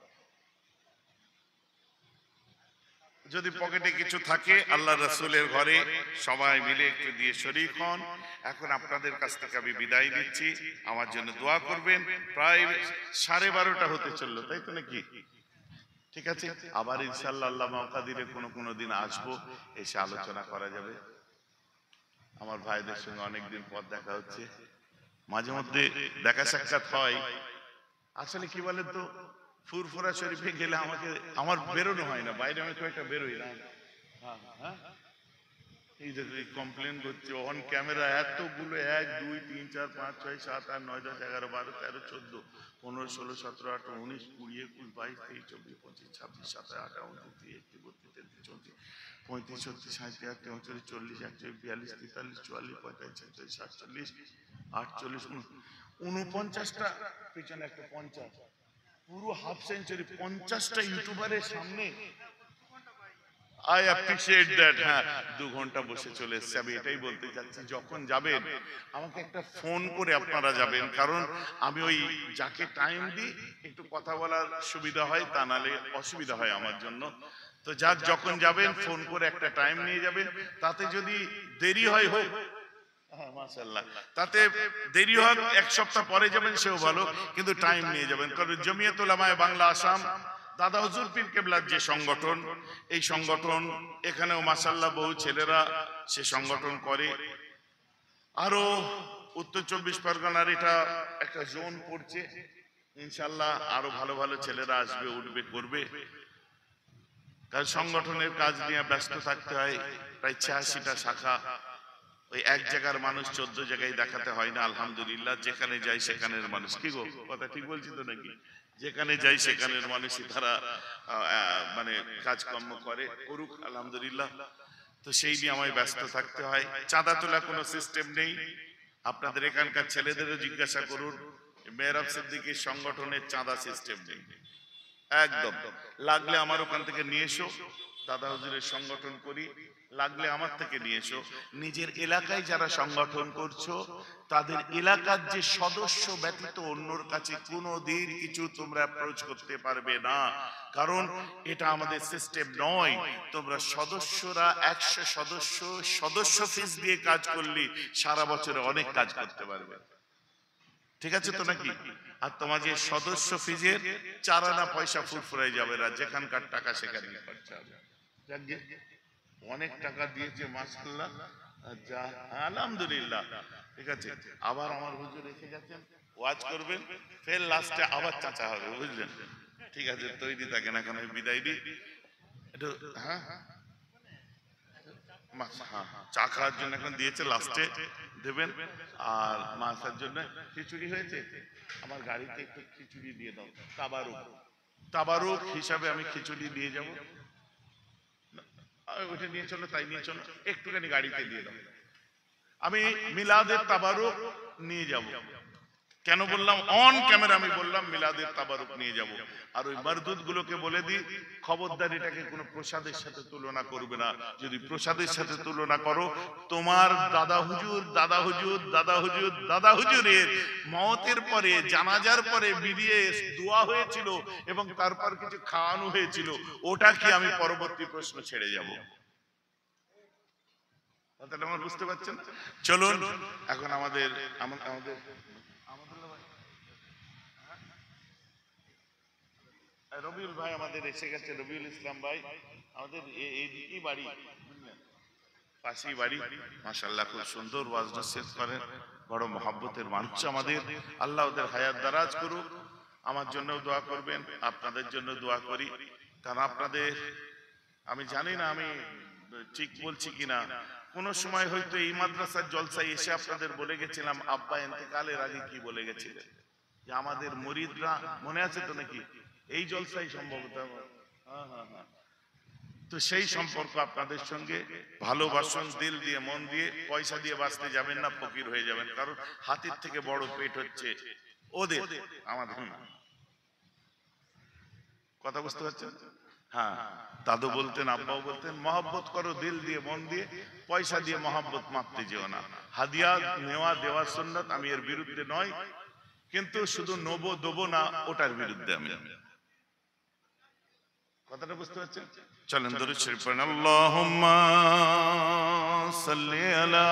যদি পকেটে কিছু থাকে, আল্লাহ রাসূলের ঘরে সবাই মিলে একটু দিয়ে শরীক হন। এখন আপনাদের কাছ থেকে আমি বিদায় নিচ্ছি, আমার জন্য দোয়া করবেন। প্রায় 12:30 হতে চললো, তাই তো নাকি? ঠিক আছে, আবার ইনশাআল্লাহ আল্লাহ মওকা দিলে কোনো দিন আসবো, এসে আলোচনা করা যাবে। আমার ভাইদের সঙ্গে অনেকদিন পর দেখা হচ্ছে, মাঝে মধ্যে দেখা সাক্ষাৎ হয়। আসলে কি বলেন তো, ফুরফুরা শরীফে গেলে আমার বেরোনো হয় না, বাইরে আমি খুব একটা বেরোই না। হ্যাঁ হ্যাঁ, এই যে কমপ্লেন করছে অন ক্যামেরা এতগুলো 1 2 3 4 5 6 7 8 9 10 11 12 13 14 15 16 17 18 19 20 21 22 23 24 25 26 27 28 29 30 31 32 33 34 35 36 37 38 39 40 41 42 43 44 45 46 47 48 49টা পিছনে একটা 50 পুরো হাফ সেঞ্চুরি 50টা ইউটিউবারের সামনে আই অ্যাপ্রিশিয়েট দ্যাট। হ্যাঁ, 2 ঘন্টা বসে চলে এসেছে। আমি এটাই বলতে চাচ্ছি, যখন যাবেন আমাকে একটা ফোন করে আপনারা যাবেন, কারণ আমি ওই যাকে টাইম দিই একটু কথা বলার সুবিধা হয়, তা নালে অসুবিধা হয় আমার জন্য। তো যাক, যখন যাবেন ফোন করে একটা টাইম নিয়ে যাবেন, তাতে যদি দেরি হয় হোক, হ্যাঁ মাশাআল্লাহ, তাতে দেরি হোক 1 সপ্তাহ পরে যাবেন সেও ভালো, কিন্তু টাইম নিয়ে যাবেন। কারণ জমিয়ত উলামায়ে বাংলা আসাম, দাদা হুজুর পীর কেবলার যে সংগঠন, এই সংগঠন এখানেও মাশাআল্লাহ বহু ছেলেরা সে সংগঠন করে। আরো উত্তর 24 পরগনার এটা একটা জোন পড়ছে, ইনশাআল্লাহ আরো ভালো ভালো ছেলেরা আসবে, উঠবে, করবে। কারণ সংগঠনের কাজ নিয়ে ব্যস্ত থাকতে হয়। প্রায় 86টা শাখা, ওই এক জায়গার মানুষ 14 জায়গায় দেখাতে হয় না। আলহামদুলিল্লাহ, যেখানে যাই সেখানের মানুষ, কি গো কথা ঠিক বলছি তো নাকি? যেখানে যাই সেখানের মানুষই তারা মানে কাজকর্ম করে, করুক আলহামদুলিল্লাহ। তো সেই নিয়ে আমায় ব্যস্ত থাকতে হয়। চাঁদা তোলা কোনো সিস্টেম নেই। আপনাদের এখানকার ছেলেদেরও জিজ্ঞাসা করুন, মেহরাব সিদ্দিকীর সংগঠনের চাঁদা সিস্টেম নেই একদম। লাগলে আমার ওখান থেকে নিয়ে এসো, দাদা হুজুরের সংগঠন করি, লাগলে আমার থেকে নিয়ে এসো। নিজের এলাকায় যারা সংগঠন করছো তাদের এলাকার যে সদস্য ব্যতীত অন্যর কাছে কোনোদিন কিছু তোমরা অ্যাপ্রোচ করতে পারবে না, কারণ এটা আমাদের সিস্টেম নয়। তোমরা সদস্যরা 100 সদস্য ফিস দিয়ে কাজ করলে সারা বছরে অনেক কাজ করতে পারবে, ঠিক আছে তো নাকি? আর তোমার যে সদস্য ফিজের 4 আনা পয়সা ফুরফুরাই যাবে না, যেখানকার টাকা সেখানে খরচা হবে। অনেক টাকা দিয়েছে মাশাআল্লাহ, যা আলহামদুলিল্লাহ, ঠিক আছে। আবার আমার হুজুর এসে গেছেন, ওয়াজ করবেন, ফের লাস্টে আবার চাচা হবে, বুঝলেন? ঠিক আছে, তৈরি থাকেন, এখন আমি বিদায় দিই একটু। হ্যাঁ হ্যাঁ, চা খাওয়ার জন্য এখন দিয়েছে, লাস্টে দেবেন। আর মাছের জন্য খিচুড়ি হয়েছে, আমার গাড়িতে একটু খিচুড়ি দিয়ে দাও, তাবারুক হিসাবে আমি খিচুড়ি দিয়ে যাব। ওইটা নিয়ে চলো, তাই নিয়ে চলো, একটুখানি গাড়িতে দিয়ে দাও। আমি মিলাদের তাবারুক নিয়ে যাব। কেন বললাম অন ক্যামেরা? আমি বললাম মিলাদের তাবারুক নিয়ে যাব। আর ওই মারদুদ গুলোকে বলে দিই, খবরদার এটাকে কোনো প্রসাদের সাথে তুলনা করবে না। যদি প্রসাদের সাথে তুলনা করো, তোমার দাদা হুজুরের মওতের পরে, জানাজার পরে বিরিয়ে দোয়া হয়েছিল এবং তারপর কিছু খাওয়ানো হয়েছিল, ওটা কি আমি পরবর্তী প্রশ্ন ছেড়ে যাব? কথাটা আমার বুঝতে পারছেন? চলুন এখন আমাদের রবিউল ভাই আমাদের এসে গেছে, রবিউল ইসলাম ভাই আমাদের এইদিকেই বাড়ি, বুঝলেন, পাশেই বাড়ি। মাশাআল্লাহ, খুব সুন্দর ওয়াজ নসিহত করেন, বড় মহব্বতের মানুষ আমাদের। আল্লাহ ওদের হায়াত দারাজ করুক। আমার জন্য দোয়া করবেন, আপনাদের জন্য দোয়া করি। কারণ আপনাদের, আমি জানি না আমি ঠিক বলছি কিনা, কোন সময় হয়তো এই মাদ্রাসার জলসায় এসে আপনাদের বলে গেছিলাম, আব্বা ইন্তেকালের আগে কি বলে গেছিলেন, যে আমাদের মুরিদরা, মনে আছে তো নাকি? এই জলসাই সম্ভবত। হ্যাঁ হ্যাঁ হ্যাঁ, তো সেই সম্পর্ক আপনাদের সঙ্গে ভালোবাসুন, দিল দিয়ে, মন দিয়ে। পয়সা দিয়ে বাঁচতে যাবেন না, ফকির হয়ে যাবেন। কারণ হাতির থেকে বড় পেট হচ্ছে ওদের, আমাদের না। কথা বুঝতে পারছেন? হ্যাঁ, দাদু বলতেন, আব্বাও বলতেন, মহব্বত করো দিল দিয়ে, মন দিয়ে। পয়সা দিয়ে মহব্বত মাপতে যেও না। হাদিয়া নেওয়া দেওয়া সুন্নাত, আমি এর বিরুদ্ধে নয়, কিন্তু শুধু নেবো দেবো না, ওটার বিরুদ্ধে আমি। কথাটা বুঝতে পারছেন? চলেন দরুদ শরীফ পড়েন। আল্লাহুম্মা সাল্লি আলা